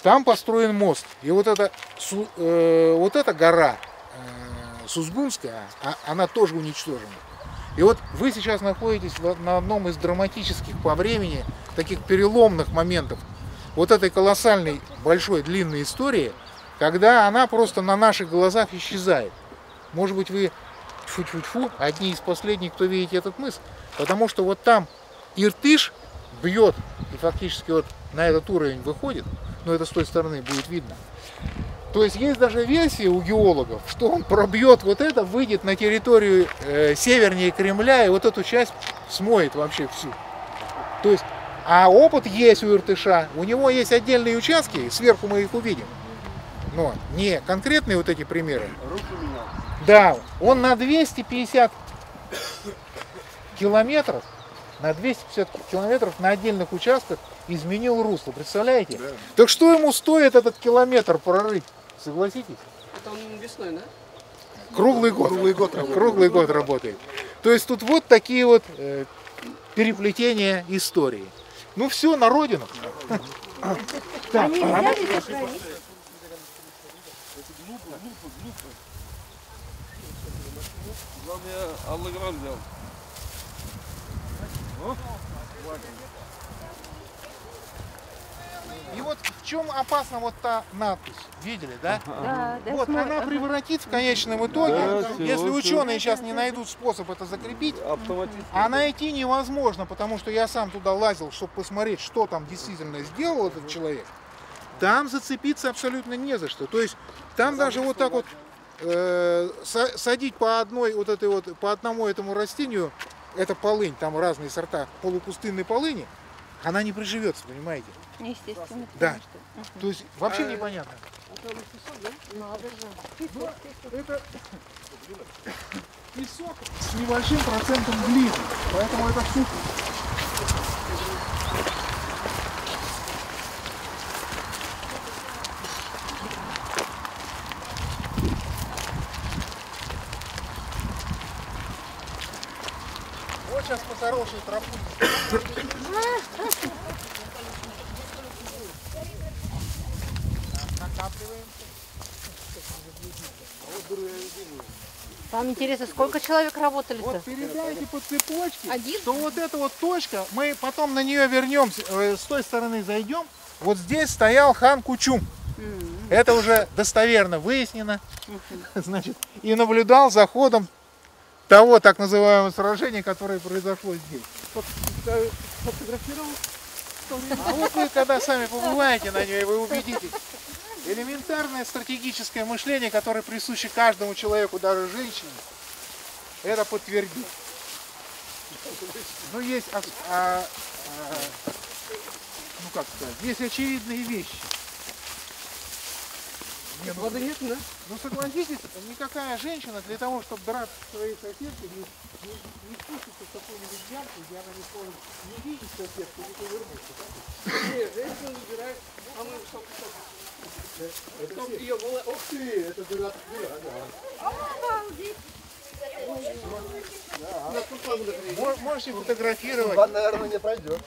Там построен мост. И вот эта гора Сузгунская, она тоже уничтожена. И вот вы сейчас находитесь на одном из драматических по времени, таких переломных моментов вот этой колоссальной, большой, длинной истории, когда она просто на наших глазах исчезает. Может быть, вы, тьфу-тьфу-тьфу, одни из последних, кто видите этот мыс, потому что вот там Иртыш бьет и фактически вот на этот уровень выходит, но это с той стороны будет видно. То есть есть даже версия у геологов, что он пробьет вот это, выйдет на территорию севернее Кремля и вот эту часть смоет вообще всю. То есть, а опыт есть у Иртыша, у него есть отдельные участки, сверху мы их увидим. Но не конкретные вот эти примеры. Да, он на 250 километров, на отдельных участках изменил русло, представляете? Да. Так что ему стоит этот километр прорыть? Согласитесь? Это он весной, да? Круглый год работает. То есть тут вот такие вот переплетения истории. Ну все, на родину. Так, Главное, аллограф взял. И вот в чем опасна вот та надпись, видели, да? Да, вот она превратит в конечном итоге, если ученые сейчас не найдут способ это закрепить, а найти невозможно, потому что я сам туда лазил, чтобы посмотреть, что там действительно сделал этот человек. Там зацепиться абсолютно не за что. То есть там даже вот так вот садить по одному этому растению, это полынь, там разные сорта полупустынной полыни, она не приживется, понимаете? Естественно. Да. То есть вообще непонятно. Это песок с небольшим процентом глины, поэтому это сухо. Вот сейчас по хорошей тропу. Там интересно, сколько человек работали-то? Вот передайте по цепочке, что вот эта вот точка, мы потом на нее вернемся, с той стороны зайдем. Вот здесь стоял хан Кучум. Это уже достоверно выяснено. Значит, и наблюдал за ходом того так называемого сражения, которое произошло здесь. А вот вы, когда сами побываете на ней, вы убедитесь. Элементарное стратегическое мышление, которое присуще каждому человеку, даже женщине, это подтвердит. Но есть, есть очевидные вещи. Воды нет, да? Ну согласитесь, никакая женщина для того, чтобы драться с своей соседкой, не спустится в какую-нибудь ямку, где она не сможет не видеть соседку, не повернуться. Нет, женщина выбирает самый высокий. Ух ты, это дыра. Можете фотографировать. Ван, наверное, не пройдет.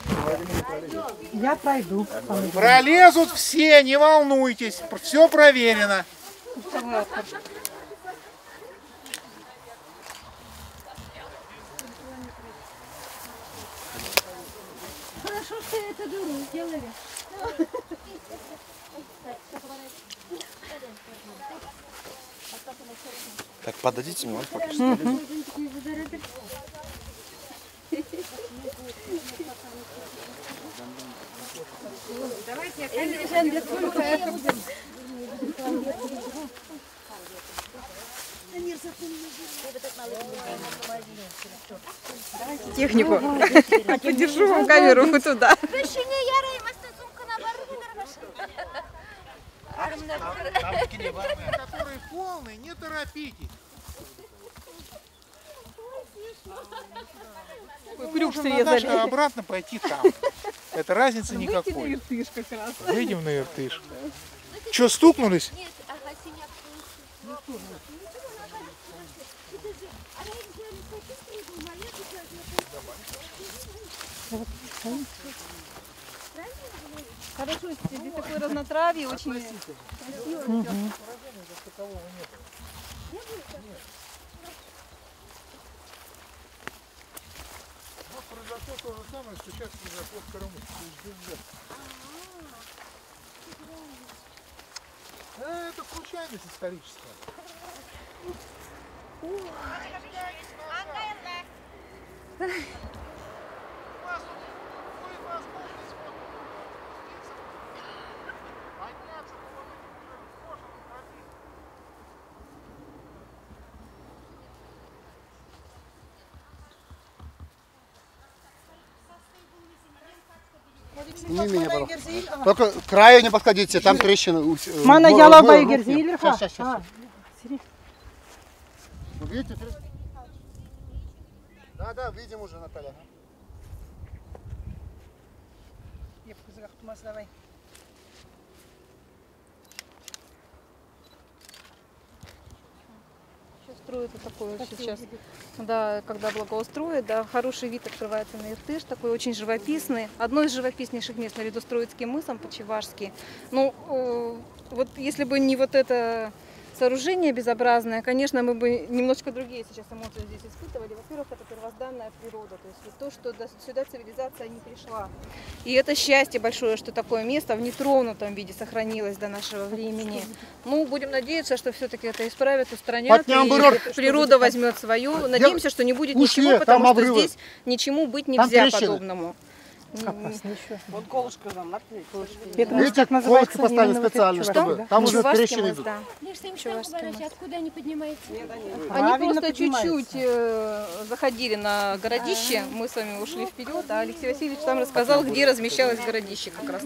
Я пройду. Пролезут все, не волнуйтесь. Все проверено. Хорошо, что эту дыру сделали. Так, подадите мне, пока что. Технику. Подержу вам камеру вот туда. Которые полные, не торопитесь. Крюк Можем, Наташка, обратно пойти там. Это разницы никакой. Выйти на Иртыш как раз. Выйдем на Иртыш. Че, стукнулись? Хорошо, здесь такое разнотравье, очень красиво. Произошло то же самое, что сейчас произошло в Крыму. Это случайность историческая. Не меня, пожалуйста. Только к краю не подходите, там трещины. Мана ялабай герзилерха. Сейчас. Вы видите? Да, видим уже, Наталья. Строят вот такое сейчас, да, когда благоустроят, да, хороший вид открывается на Иртыш, такой очень живописный. Одно из живописнейших мест наряду с Троицким мысом по-чевашски. Ну, вот если бы не вот это сооружение безобразное, конечно, мы бы немножко другие сейчас эмоции здесь испытывали. Во-первых, это первозданная природа, то есть вот то, что сюда цивилизация не пришла. И это счастье большое, что такое место в нетронутом виде сохранилось до нашего времени. Ну, будем надеяться, что все-таки это исправят, устранят, и природа возьмет свою. Надеемся, что не будет ничего, потому что здесь ничему быть нельзя подобному. Вот колышко нам наклеить. Видите, колышко поставили специально, чтобы там уже трещины идут. Откуда они поднимаются? Они просто чуть-чуть заходили на городище, мы с вами ушли вперед, а Алексей Васильевич там рассказал, где размещалось городище как раз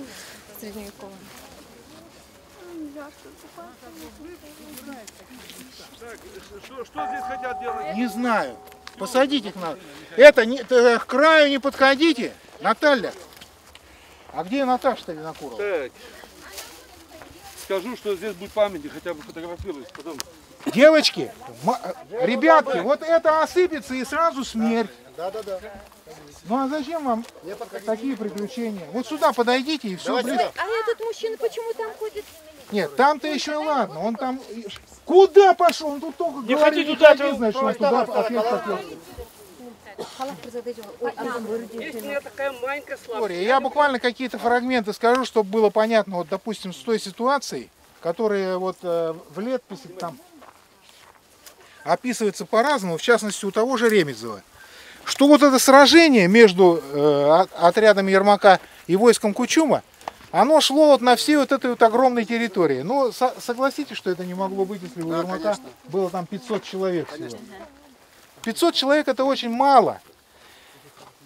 средневековое. Что здесь хотят делать? Не знаю. Посадить их надо. Это к краю не подходите. Наталья. А где Наташа-то Винокурова? Так. Скажу, что здесь будет памятник, хотя бы фотографируюсь потом. Девочки, ребятки, вот это осыпется и сразу смерть. Да. Ну а зачем вам такие приключения? Вот сюда подойдите и все. А этот мужчина почему там ходит? Нет, там-то еще ладно, он там... Куда пошел? Он тут только Не говорит, ходи туда, значит, он туда ответ хотел. Есть у меня такая маленькая слабость. Я буквально какие-то фрагменты скажу, чтобы было понятно, вот, допустим, с той ситуацией, которая вот в летописи там описывается по-разному, в частности, у того же Ремезова, что вот это сражение между отрядом Ермака и войском Кучума, оно шло вот на всей вот этой вот огромной территории. Ну, согласитесь, что это не могло быть, если у Ермака было там 500 человек всего. 500 человек это очень мало.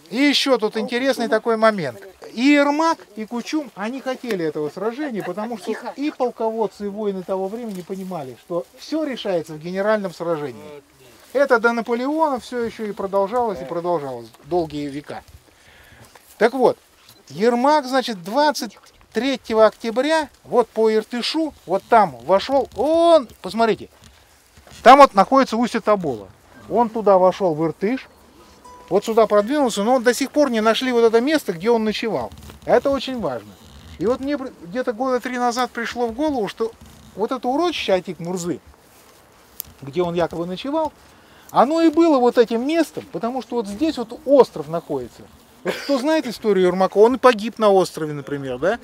И еще тут интересный такой момент. И Ермак, и Кучум, они хотели этого сражения, потому что и полководцы, и воины того времени понимали, что все решается в генеральном сражении. Это до Наполеона все еще и продолжалось долгие века. Так вот, Ермак, значит, 3 октября, вот по Иртышу, вот там вошел, он, посмотрите, там вот находится устье Тобола. Он туда вошел в Иртыш, вот сюда продвинулся, но он до сих пор не нашли вот это место, где он ночевал. Это очень важно. И вот мне где-то года 3 назад пришло в голову, что вот это урочище Атик-Мурзы, где он якобы ночевал, оно и было вот этим местом, потому что вот здесь вот остров находится. Вот кто знает историю Ермакова, он и погиб на острове, например, да?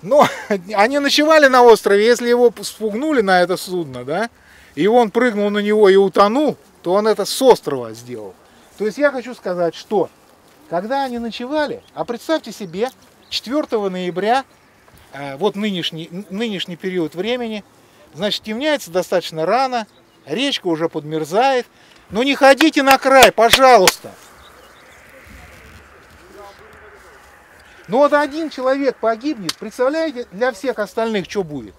Но они ночевали на острове, если его спугнули на это судно, да, и он прыгнул на него и утонул, то он это с острова сделал. То есть я хочу сказать, что когда они ночевали, а представьте себе, 4 ноября, вот нынешний период времени, значит, темняется достаточно рано, речка уже подмерзает, но не ходите на край, пожалуйста. Но вот один человек погибнет, представляете, для всех остальных что будет?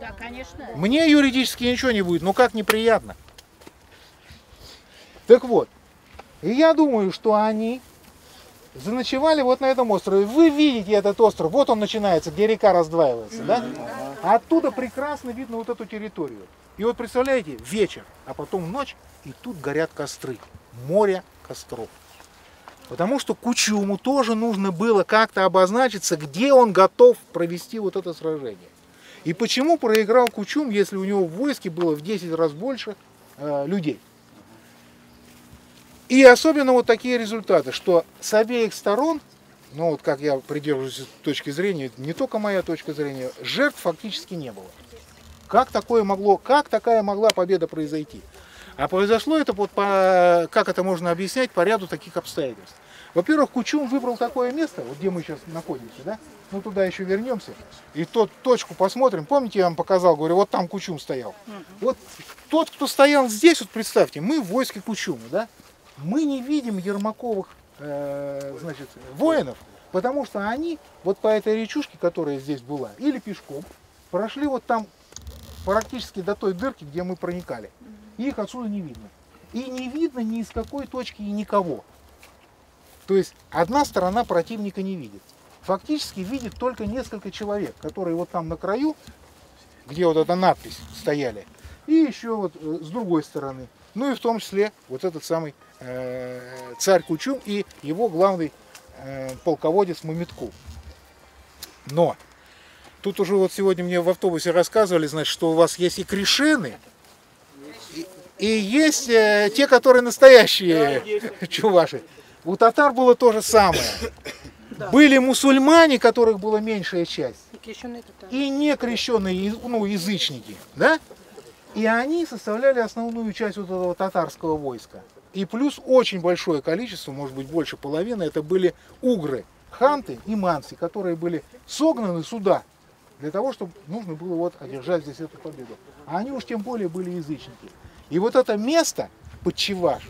Да, конечно. Мне юридически ничего не будет, но как неприятно. Так вот, и я думаю, что они заночевали вот на этом острове. Вы видите этот остров, вот он начинается, где река раздваивается, да? А оттуда прекрасно видно вот эту территорию. И вот представляете, вечер, а потом ночь, и тут горят костры, море костров. Потому что Кучуму тоже нужно было как-то обозначиться, где он готов провести вот это сражение. И почему проиграл Кучум, если у него в войске было в 10 раз больше людей? И особенно вот такие результаты, что с обеих сторон, ну вот как я придерживаюсь точки зрения, не только моя точка зрения, жертв фактически не было. Как такая могла победа произойти? А произошло это, вот как это можно объяснять, по ряду таких обстоятельств. Во-первых, Кучум выбрал такое место, вот где мы сейчас находимся, да? Ну туда еще вернемся. И точку посмотрим. Помните, я вам показал, говорю, вот там Кучум стоял. Вот тот, кто стоял здесь, вот представьте, мы в войске Кучума, да? Мы не видим Ермаковых, значит, воинов, потому что они вот по этой речушке, которая здесь была, или пешком, прошли вот там практически до той дырки, где мы проникали. И их отсюда не видно. И не видно ни из какой точки и никого. То есть одна сторона противника не видит. Фактически видит только несколько человек, которые вот там на краю, где вот эта надпись стояли, и еще вот с другой стороны. Ну и в том числе вот этот самый царь Кучум и его главный полководец Мамиткул. Но тут уже вот сегодня мне в автобусе рассказывали, значит, что у вас есть и кришины, и есть те, которые настоящие чуваши. У татар было то же самое. Были мусульмане, которых была меньшая часть, и некрещенные, ну, язычники, да? И они составляли основную часть вот этого татарского войска. И плюс очень большое количество, может быть больше половины, это были угры, ханты и манси, которые были согнаны сюда, для того, чтобы нужно было вот одержать здесь эту победу. А они уж тем более были язычники. И вот это место под Чуваш,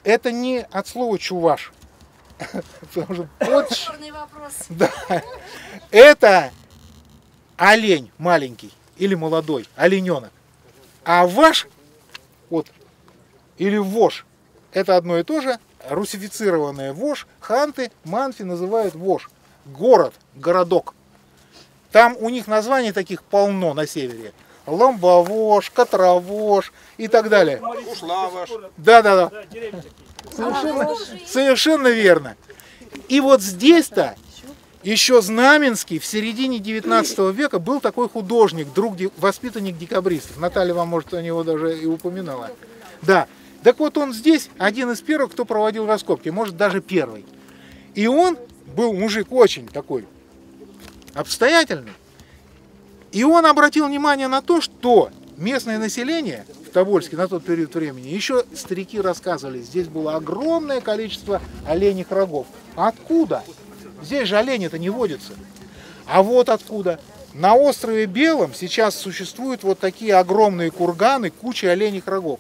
это не от слова чуваш. Спорный вопрос. Да. Это олень маленький или молодой, олененок. А ваш, вот, или вож, это одно и то же, русифицированное вож, ханты, манфи называют вож. Город, городок. Там у них названий таких полно на севере. Ламбовож, Катровож и так далее. Ушлавож. Да. Совершенно верно. И вот здесь-то еще Знаменский в середине 19 века был такой художник, воспитанник декабристов. Наталья вам, может, о него даже и упоминала. Да. Так вот он здесь один из первых, кто проводил раскопки, может даже первый. И он был мужик очень такой обстоятельный. И он обратил внимание на то, что местное население в Тобольске на тот период времени, еще старики рассказывали, здесь было огромное количество оленьих рогов. Откуда? Здесь же олени-то не водятся. А вот откуда. На острове Белом сейчас существуют вот такие огромные курганы, куча оленьих рогов.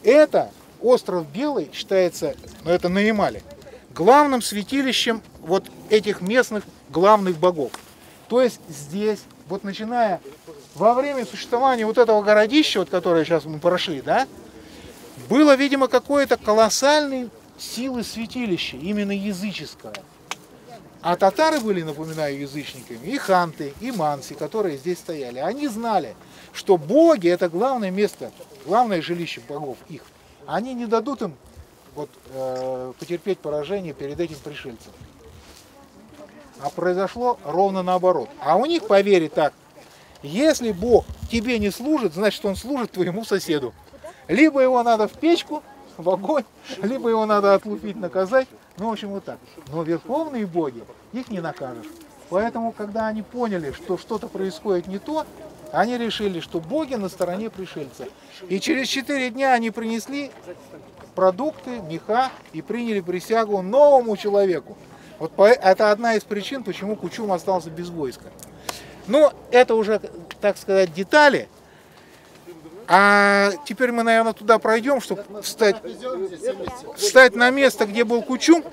Это остров Белый считается, ну это на Ямале, главным святилищем вот этих местных главных богов. То есть здесь, вот начиная во время существования вот этого городища, вот которое сейчас мы прошли, да, было, видимо, какое-то колоссальной силы святилище, именно языческое. А татары были, напоминаю, язычниками, и ханты, и манси, которые здесь стояли. Они знали, что боги — это главное место, главное жилище богов их. Они не дадут им вот, потерпеть поражение перед этим пришельцем. А произошло ровно наоборот. А у них, поверь, так: если Бог тебе не служит, значит он служит твоему соседу. Либо его надо в печку, в огонь, либо его надо отлупить, наказать. Ну, в общем, вот так. Но верховные боги, их не накажешь. Поэтому, когда они поняли, что что-то происходит не то, они решили, что боги на стороне пришельца. И через 4 дня они принесли продукты, меха и приняли присягу новому человеку. Вот это одна из причин, почему Кучум остался без войска. Но это уже, так сказать, детали. А теперь мы, наверное, туда пройдем, чтобы встать на место, где был Кучум,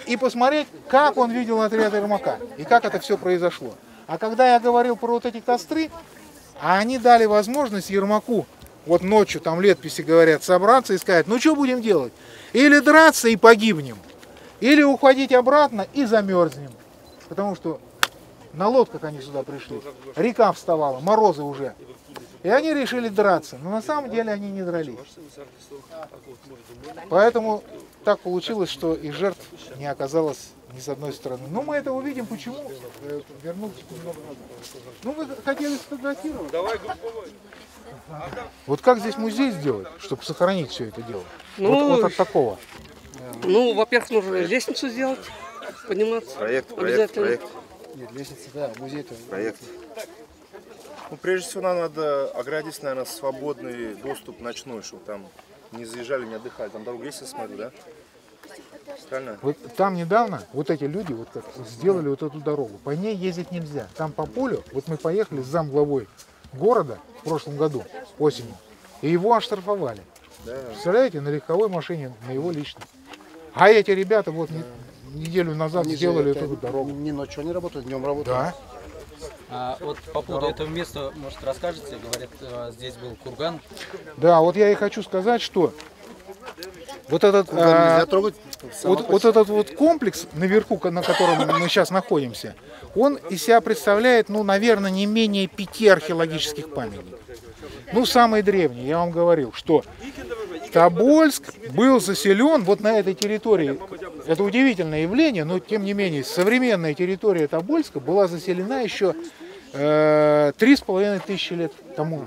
и посмотреть, как он видел отряд Ермака, и как это все произошло. А когда я говорил про вот эти костры, они дали возможность Ермаку, вот ночью, там летописи говорят, собраться и сказать: ну что будем делать? Или драться и погибнем, или уходить обратно и замерзнем. Потому что на лодках они сюда пришли, река вставала, морозы уже. И они решили драться, но на самом деле они не дрались. Поэтому так получилось, что и жертв не оказалось ни с одной стороны. Но мы это увидим, почему. Вернуться немного назад. Ну, вы хотели сфотографировать? Давай групповой. Вот как здесь музей сделать, чтобы сохранить все это дело? Ну, вот от такого. Ну, во-первых, нужно лестницу сделать, подниматься. Проект. Нет, лестница, да, музей-то. Проект. Ну, прежде всего, нам надо оградить, наверное, свободный доступ ночной, чтобы там не заезжали, не отдыхали. Там дорога есть, я смотрю, да? Правильно? Вот там недавно вот эти люди вот как сделали вот эту дорогу. По ней ездить нельзя. Там по полю, вот мы поехали с замглавой города в прошлом году, осенью, и его оштрафовали. Да. Представляете, на легковой машине, на его лично. А эти ребята вот неделю назад сделали эту дорогу. Не ночью они работают, днем работают. Да. А вот по поводу этого места, может, расскажете? Говорят, здесь был курган. Да, вот я и хочу сказать, что вот этот, вот этот вот комплекс наверху, на котором мы сейчас находимся, он из себя представляет, ну, наверное, не менее 5 археологических памятников. Ну, самые древние, я вам говорил, что Тобольск был заселен вот на этой территории. Это удивительное явление, но тем не менее современная территория Тобольска была заселена еще 3500 лет тому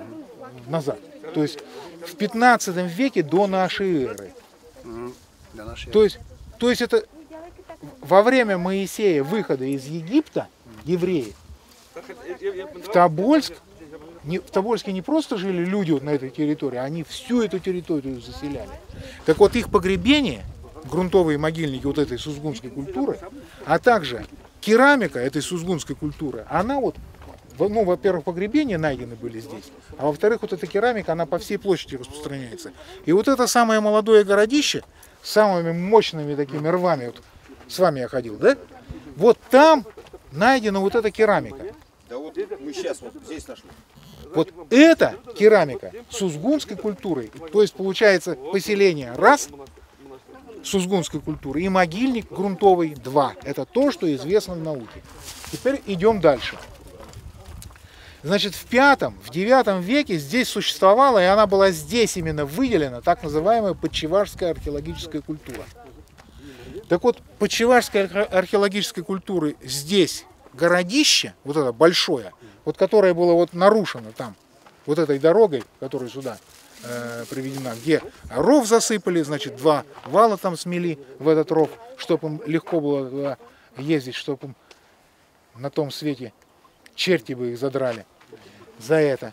назад. То есть в 15 веке до нашей эры. То есть это во время Моисея выхода из Египта евреи в Тобольске не просто жили люди вот на этой территории, они всю эту территорию заселяли. Так вот, их погребения, грунтовые могильники вот этой сузгунской культуры, а также керамика этой сузгунской культуры, она вот, ну, во-первых, погребения найдены были здесь, а во-вторых, вот эта керамика, она по всей площади распространяется. И вот это самое молодое городище с самыми мощными такими рвами, вот с вами я ходил, да? Вот там найдена вот эта керамика. Да вот мы сейчас вот здесь нашли. Вот эта керамика сузгунской культуры, то есть получается поселение раз сузгунской культуры и могильник грунтовый 2. Это то, что известно в науке. Теперь идем дальше. Значит, в 9 веке здесь существовала, и она была здесь именно выделена, так называемая подчевашская археологическая культура. Так вот, подчевашской археологической культуры здесь городище, вот это большое, вот которое было вот нарушено там, вот этой дорогой, которая сюда приведена, где ров засыпали, значит, 2 вала там смели в этот ров, чтобы им легко было туда ездить, чтобы им на том свете черти бы их задрали за это.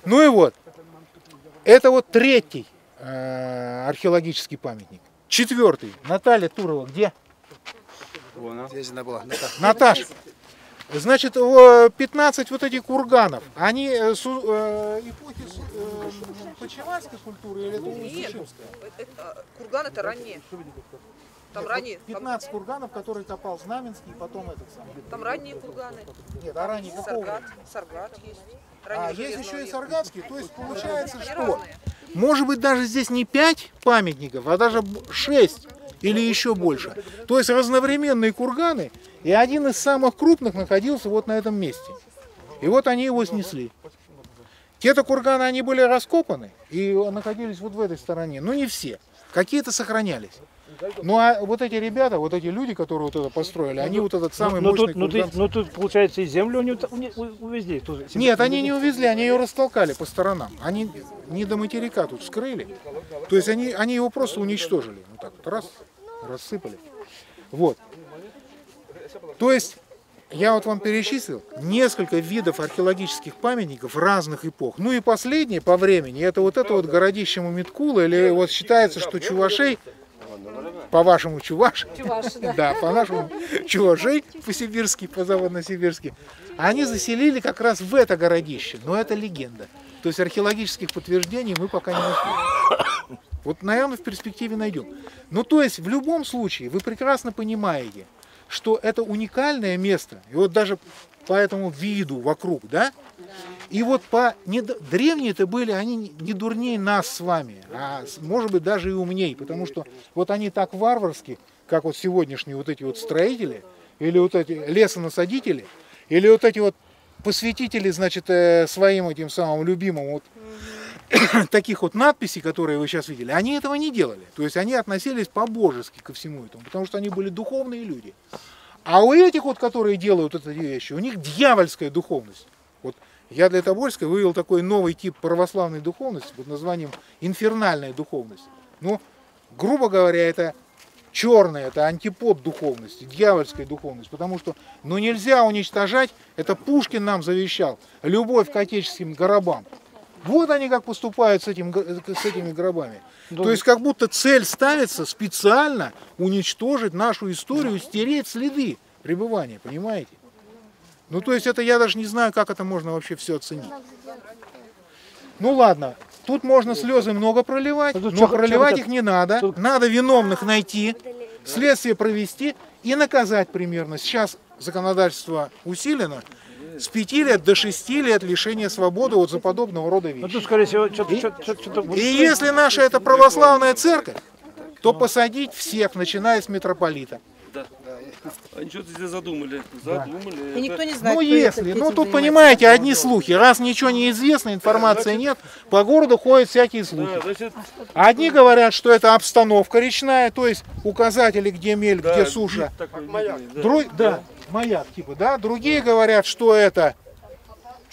Ну и вот, это вот 3-й археологический памятник. 4-й. Наталья Турова где? Здесь она была. Наташа. Значит, 15 вот этих курганов, они эпохи подчевашской культуры или это Сушимская? Курган это раннее. Там ранние. 15 курганов, которые копал Знаменский, и потом этот самый. Там ранние курганы. Нет, а ранние какого? Саргат есть. А есть еще и Саргатский, то есть получается, что может быть даже здесь не 5 памятников, а даже 6. или еще больше. То есть разновременные курганы, и один из самых крупных находился вот на этом месте. И вот они его снесли. Те-то курганы, они были раскопаны и находились вот в этой стороне, но не все. Какие-то сохранялись. Ну а вот эти ребята, вот эти люди, которые вот это построили, они вот этот самый мощный курган... Ну тут, получается, и землю увезли. Нет, они не увезли, они ее растолкали по сторонам. Они не до материка тут скрыли. То есть они его просто уничтожили. Вот так вот, раз, рассыпали. Вот. То есть, я вот вам перечислил несколько видов археологических памятников разных эпох. Ну и последнее по времени, это вот городище Мумиткула, или вот считается, что чувашей, по-вашему чуваш, да, по-нашему чувашей, по-сибирски, по-западно-сибирски, они заселили как раз в это городище, но это легенда. То есть археологических подтверждений мы пока не нашли. Вот, наверное, в перспективе найдем. Ну, то есть, в любом случае, вы прекрасно понимаете, что это уникальное место, и вот даже по этому виду вокруг, да, и вот древние-то были, они не дурнее нас с вами, а может быть даже и умней, потому что вот они так варварски, как вот сегодняшние вот эти вот строители, или вот эти лесонасадители, или вот эти вот посвятители, значит, своим этим самым любимым вот таких вот надписей, которые вы сейчас видели, они этого не делали. То есть они относились по-божески ко всему этому, потому что они были духовные люди. А у этих вот, которые делают эти вещи, у них дьявольская духовность. Вот я для Тобольска вывел такой новый тип православной духовности под названием инфернальная духовность. Ну, грубо говоря, это черная, это антипод духовности, дьявольской духовности, потому что, ну, нельзя уничтожать, это Пушкин нам завещал, любовь к отеческим гробам. Вот они как поступают с этими гробами. То есть как будто цель ставится специально уничтожить нашу историю, стереть следы пребывания, понимаете? Ну то есть это я даже не знаю, как это можно вообще все оценить. Ну ладно, тут можно слезы много проливать, но проливать их не надо. Надо виновных найти, следствие провести и наказать примерно. Сейчас законодательство усилено. С 5 лет до 6 лет лишения свободы вот за подобного рода вещи. Ну, скорее всего, и если наша это православная церковь, то посадить всех, начиная с митрополита. Да. Они что-то здесь задумали. И никто не знает, ну если, ну тут понимаете, одни слухи. Раз ничего не известно, информации нет, по городу ходят всякие слухи. Одни говорят, что это обстановка речная, то есть указатели, где мель, где суша. Да. Маяк, типа, да? Другие говорят, что это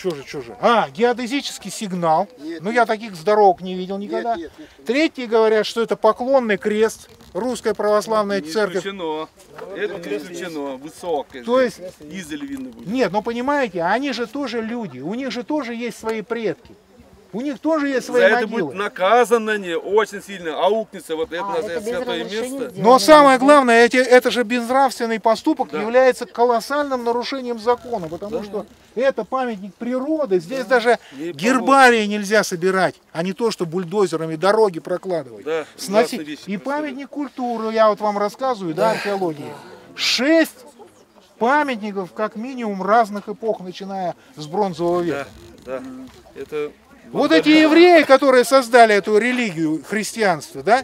геодезический сигнал. Ну, я таких здоровок не видел никогда. Третьи говорят, что это поклонный крест, русская православная церковь. Это не исключено, высокое. То есть, издали видно будет. Нет, но понимаете, они же тоже люди, у них же тоже есть свои предки. У них тоже есть свои могилы. За это будет наказано не очень сильно, аукнется вот это святое место. Но самое главное, это же безнравственный поступок является колоссальным нарушением закона, потому что это памятник природы, здесь даже гербарии нельзя собирать, а не то, что бульдозерами дороги прокладывать. Да, сносить. И памятник культуры, я вот вам рассказываю, да, археологии. 6 памятников, как минимум, разных эпох, начиная с бронзового века. Да. Это... Вот эти евреи, которые создали эту религию, христианство, да,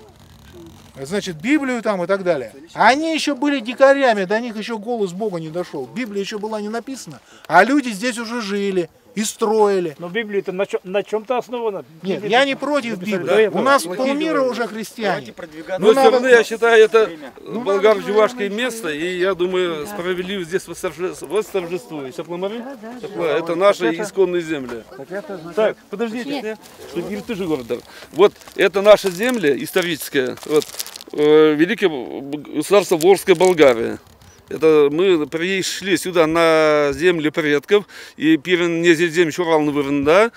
значит, Библию там и так далее, они еще были дикарями, до них еще голос Бога не дошел. Библия еще была не написана, а люди здесь уже жили и строили. Но Библия-то на чем-то основана. Нет, я не против Библии. У нас полмира уже христиане. Но все равно я считаю, это болгар-чувашское место, и я думаю, справедливо здесь восторжествует. Это наши исконные земли. Так, подождите, ты же город. Вот это наша земля историческая, вот, великое государство Волжская Болгария. Это мы пришли сюда на земли предков, и пирен не зельзем шуралны вырында.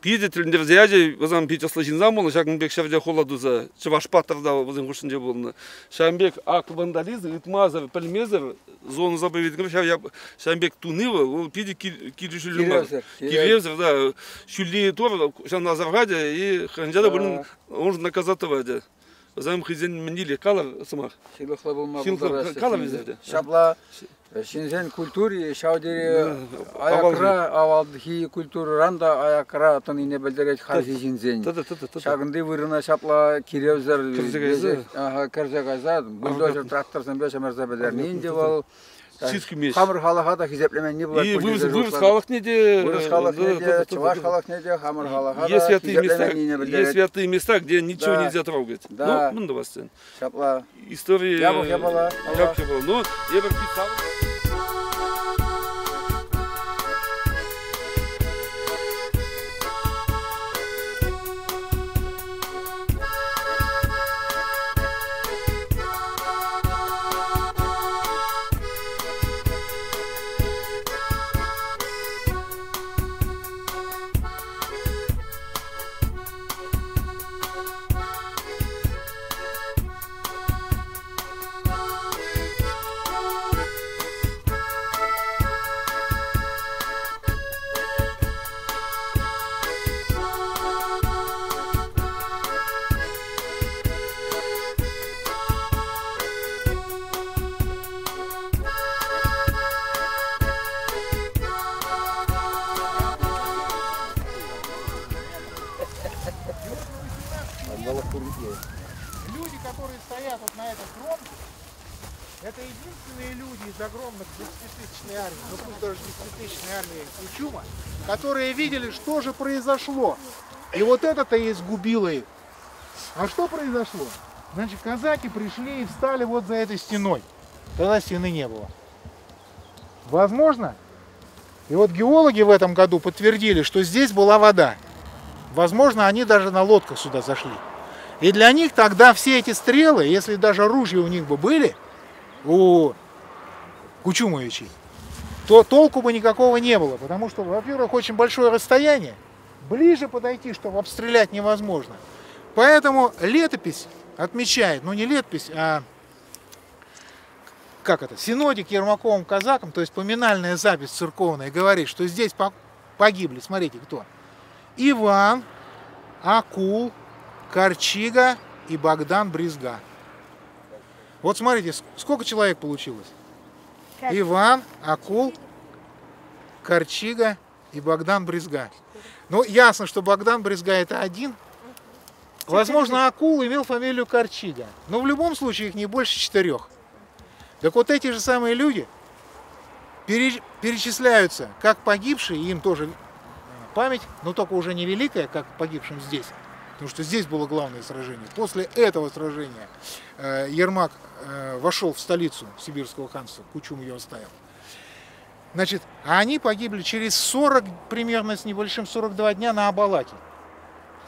Пидетель нерзяде, возам пить ослажин замол, шагнбек шавдя холоду за чаваш паттерда возам гушинде было. Шамбек ак вандализм, итмазер, пальмезер, зону заповедников, шамбек тунива, он пиди кирижулюмар. Киревзер, да, шули тор, шан на завгаде, и ханджада был он наказать ваде. Зам хизен мнили калар самах. Калар везде. Шабла Шинзен культуре шаудери аякра авалдхи культуранда аякра тонine белдерет харзи шинзен. Шагынды вырына шапла киревзер керзегазад бульдозер трактордан беша мерза белерни инде бол. Хамыр халахата хизеплемен не было. И вырос халах неде. Вырос халах неде, чуваш халах неде, хамыр халахата. Есть святые места, где ничего нельзя трогать. Да. Ну, мындавастен. Шапла. История. Я была. Но я бы писал. Люди, которые стоят вот на этой кромке, это единственные люди из огромных 10-тысячной армии, ну пусть даже 10-тысячной армии Кучума, которые видели, что же произошло. И вот это-то и изгубило их. А что произошло? Значит, казаки пришли и встали вот за этой стеной. Тогда стены не было. Возможно, и вот геологи в этом году подтвердили, что здесь была вода. Возможно, они даже на лодках сюда зашли. И для них тогда все эти стрелы, если даже ружья у них бы были, у Кучумовичей, то толку бы никакого не было. Потому что, во-первых, очень большое расстояние. Ближе подойти, чтобы обстрелять, невозможно. Поэтому летопись отмечает, ну не летопись, а синодик Ермаковым казакам, то есть поминальная запись церковная, говорит, что здесь погибли, смотрите, кто? Иван, Акул, Корчига и Богдан Брезга. Вот смотрите, сколько человек получилось? Иван, Акул, Корчига и Богдан Брезга. Ну, ясно, что Богдан Брезга это один. Возможно, Акул имел фамилию Корчига. Но в любом случае их не больше 4. Так вот эти же самые люди перечисляются как погибшие, им тоже память, но только уже не великая, как погибшим здесь. Потому что здесь было главное сражение. После этого сражения Ермак вошел в столицу Сибирского ханства, Кучум ее оставил. Значит, а они погибли через 40, примерно с небольшим, 42 дня на Абалаке.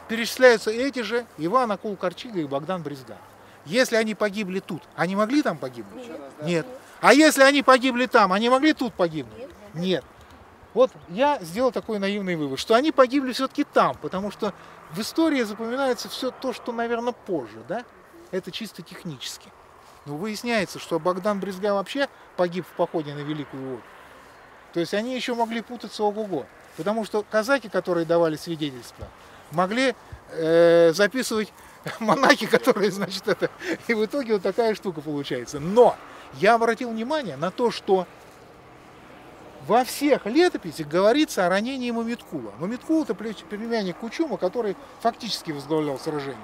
Перечисляются эти же Иван, Акул, Корчига и Богдан Брезга. Если они погибли тут, они могли там погибнуть? Нет. А если они погибли там, они могли тут погибнуть? Нет. Вот я сделал такой наивный вывод, что они погибли все-таки там, потому что в истории запоминается все то, что, наверное, позже, да? Это чисто технически. Но выясняется, что Богдан Брезга вообще погиб в походе на Великую Орду. То есть они еще могли путаться ого-го. Потому что казаки, которые давали свидетельства, могли записывать монахи, которые, значит, это... И в итоге вот такая штука получается. Но я обратил внимание на то, что во всех летописях говорится о ранении Мамиткула. Мамиткул — это племянник Кучума, который фактически возглавлял сражение.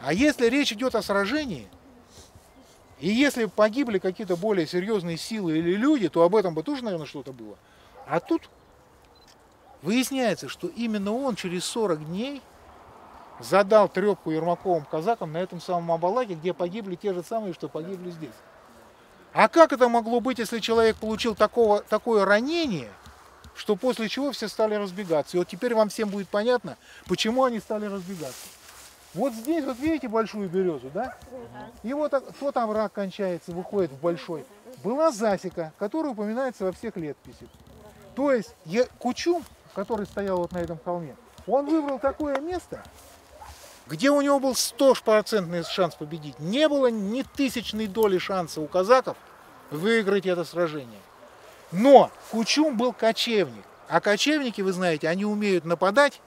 А если речь идет о сражении, и если погибли какие-то более серьезные силы или люди, то об этом бы тоже, наверное, что-то было. А тут выясняется, что именно он через 40 дней задал трепку Ермаковым казакам на этом самом Абалаке, где погибли те же самые, что погибли здесь. А как это могло быть, если человек получил такое ранение, что после чего все стали разбегаться? И вот теперь вам всем будет понятно, почему они стали разбегаться. Вот здесь, вот видите большую березу, да? И вот тот овраг кончается, выходит в большой. Была засека, которая упоминается во всех летописях. То есть Кучум, который стоял вот на этом холме, он выбрал такое место, где у него был 100% шанс победить. Не было ни тысячной доли шанса у казаков выиграть это сражение. Но Кучум был кочевник. А кочевники, вы знаете, они умеют нападать,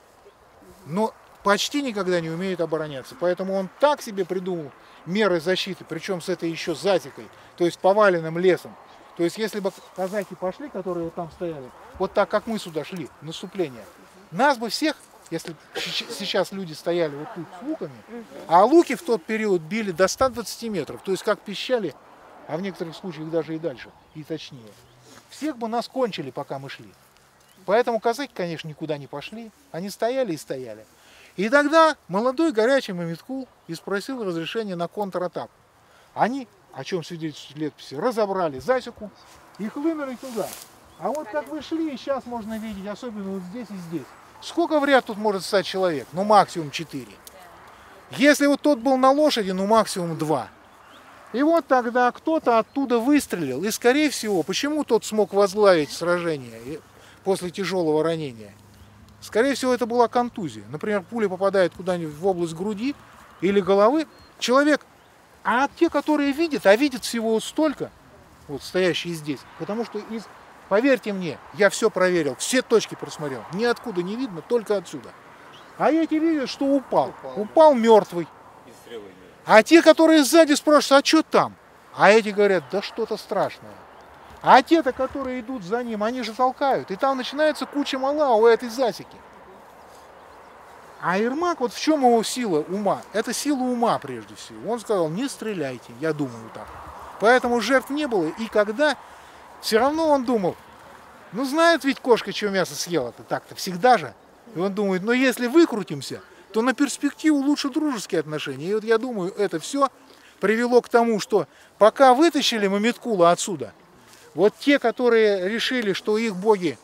но почти никогда не умеют обороняться. Поэтому он так себе придумал меры защиты, причем с этой еще засекой, то есть поваленным лесом, То есть, если бы казаки пошли, которые там стояли, вот так, как мы сюда шли, наступление, нас бы всех, если сейчас люди стояли вот тут с луками, а луки в тот период били до 120 метров, то есть как пищали, а в некоторых случаях даже и дальше, и точнее. Всех бы нас кончили, пока мы шли. Поэтому казаки, конечно, никуда не пошли, они стояли и стояли. И тогда молодой горячий Мамиткул и спросил разрешения на контратаку. Они, о чем свидетельствуют летописи, разобрали засеку и хлынули туда. А вот как вы шли, сейчас можно видеть, особенно вот здесь и здесь. Сколько в ряд тут может стать человек? Ну, максимум 4. Если вот тот был на лошади, ну, максимум 2. И вот тогда кто-то оттуда выстрелил. И, скорее всего, почему тот смог возглавить сражение после тяжелого ранения? Скорее всего, это была контузия. Например, пуля попадает куда-нибудь в область груди или головы. Человек, а те, которые видят, а видят всего столько, вот стоящие здесь, потому что поверьте мне, я все проверил, все точки просмотрел, ниоткуда не видно, только отсюда. А эти видят, что упал мертвый. А те, которые сзади спрашивают, а что там? А эти говорят, да что-то страшное. А те-то, которые идут за ним, они же толкают. И там начинается куча мала у этой засеки. А Ермак, вот в чем его сила ума? Это сила ума прежде всего. Он сказал, не стреляйте, я думаю так. Поэтому жертв не было. И когда, все равно он думал, ну знает ведь кошка, чего мясо съела-то так-то, всегда же. И он думает, но если выкрутимся, то на перспективу лучше дружеские отношения. И вот я думаю, это все привело к тому, что пока вытащили Мамиткула отсюда, вот те, которые решили, что их боги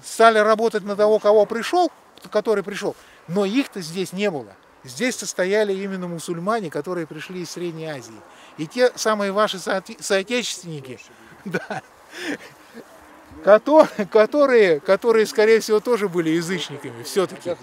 стали работать на того, который пришел, но их-то здесь не было. Здесь-то стояли именно мусульмане, которые пришли из Средней Азии. И те самые ваши соотечественники, да, которые, скорее всего, тоже были язычниками все-таки.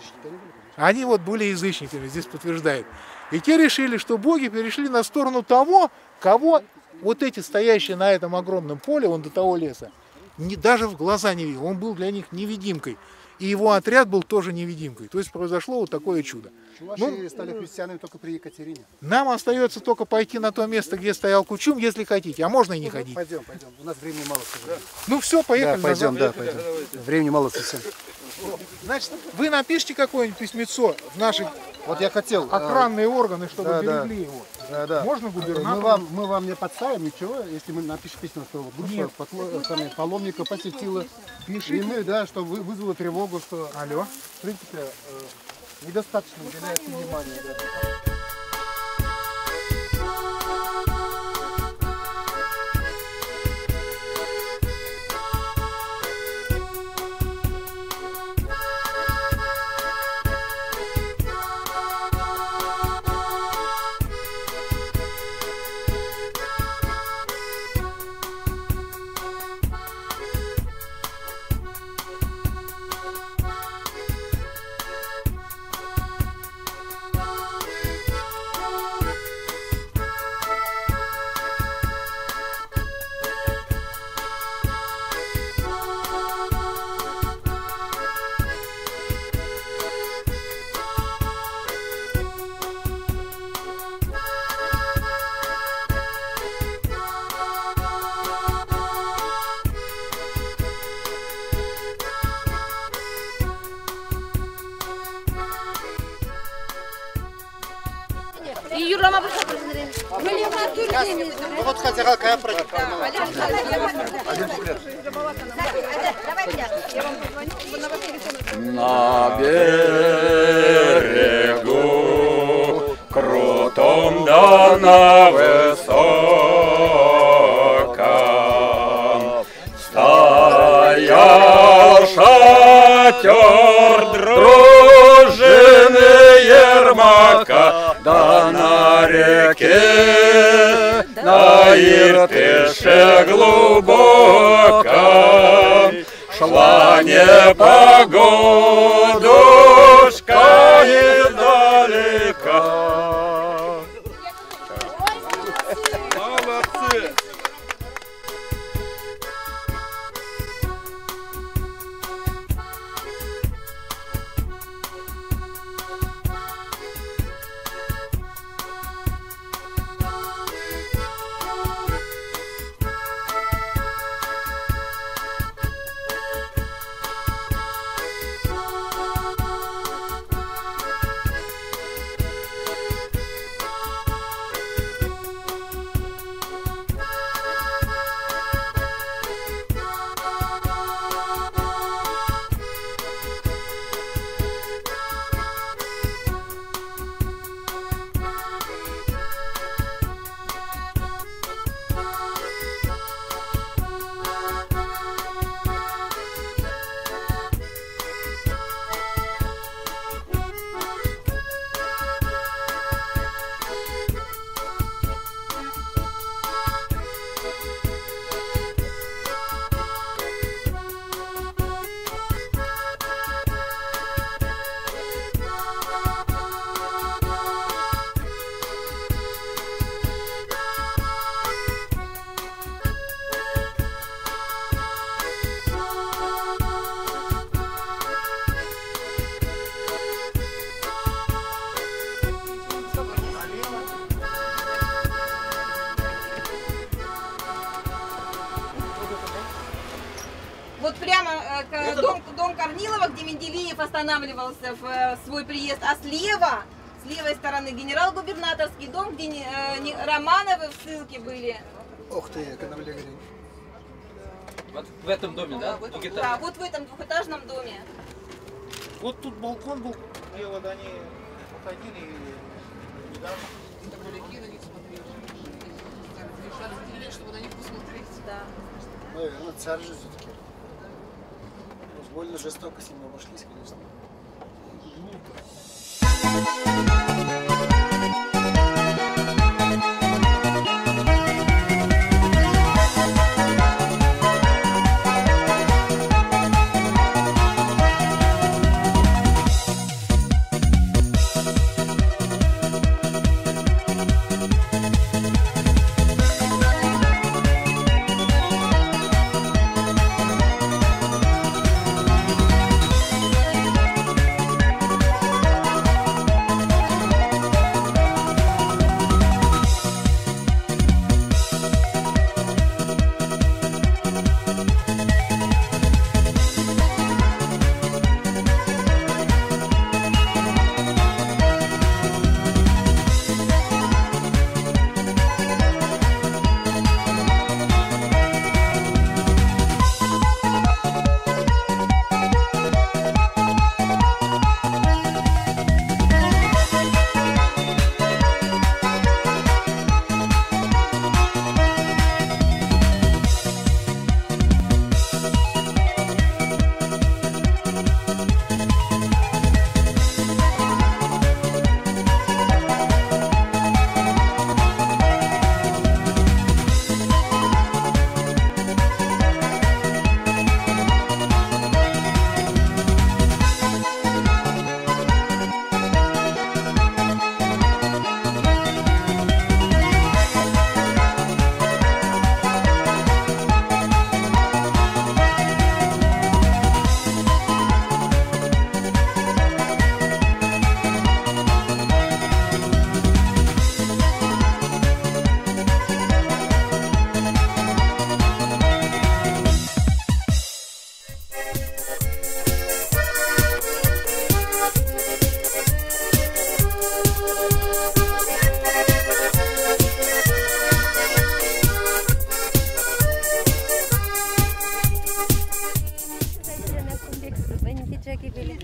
Они вот были язычниками, здесь подтверждают. И те решили, что боги перешли на сторону того, кого вот эти стоящие на этом огромном поле, вон до того леса, даже в глаза не видел. Он был для них невидимкой. И его отряд был тоже невидимкой. То есть произошло вот такое чудо. Чуваши стали христианами только при Екатерине. Нам остается только пойти на то место, где стоял Кучум, если хотите. А можно и не ходить. Пойдем. У нас времени мало. Ну все, поехали. Да, пойдем. Времени мало совсем. Значит, вы напишите какое-нибудь письмецо в наши вот я хотел, охранные органы, чтобы берегли его. Да. Можно губернатору? Мы вам не подставим ничего, если мы напишем письмо, что группа паломников посетила. Пишите. И мы, да, что вызвало тревогу, что в принципе недостаточно уделяется внимания. Да. На берегу крутом да на высоком стоял шатер дружины Ермака, да на реке, на Иртыше глубоко шла непогодушка издалека. Молодцы! дом Корнилова, где Менделеев останавливался в свой приезд, а с левой стороны генерал-губернаторский дом, где Романовы в ссылке были. Ух ты, Канавле. Вот в этом доме, да? Да, вот в этом двухэтажном доме. Вот тут балкон был, где вот они уходили недавно. Чтобы на них посмотреть. Да. Наверное, царь же все-таки. Уж больно жестоко с ним обошлись, конечно.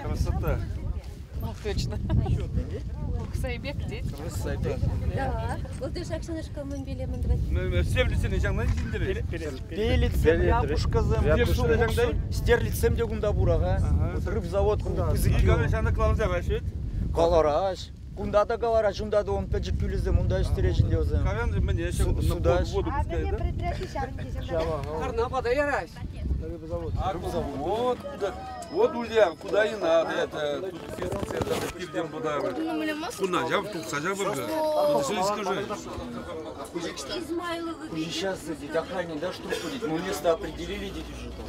Красота. Точно. Сайбек дети. Сайбек. Да. Oldu şakşınışka mın bilemin Стерлицени жаңнан жиндире. Пелицем, япушказем, стерлицем дегунда бурага. Рыб завод кузыки. Гарешаны кылабыз башыт. Калараш. Кунда да калараш, унда да он печик күлүзе, мунда истережин деозем. Кавен міне судаш. воду пускай, да? Карнапада яраш. Вот, вот Улья, куда и надо, это тут пестиция, даже пирдем будары. Куда, я тут сажа бырга. Вот что скажи. Сейчас эти охранники, да, что ходить? Мы место определили, дети же там.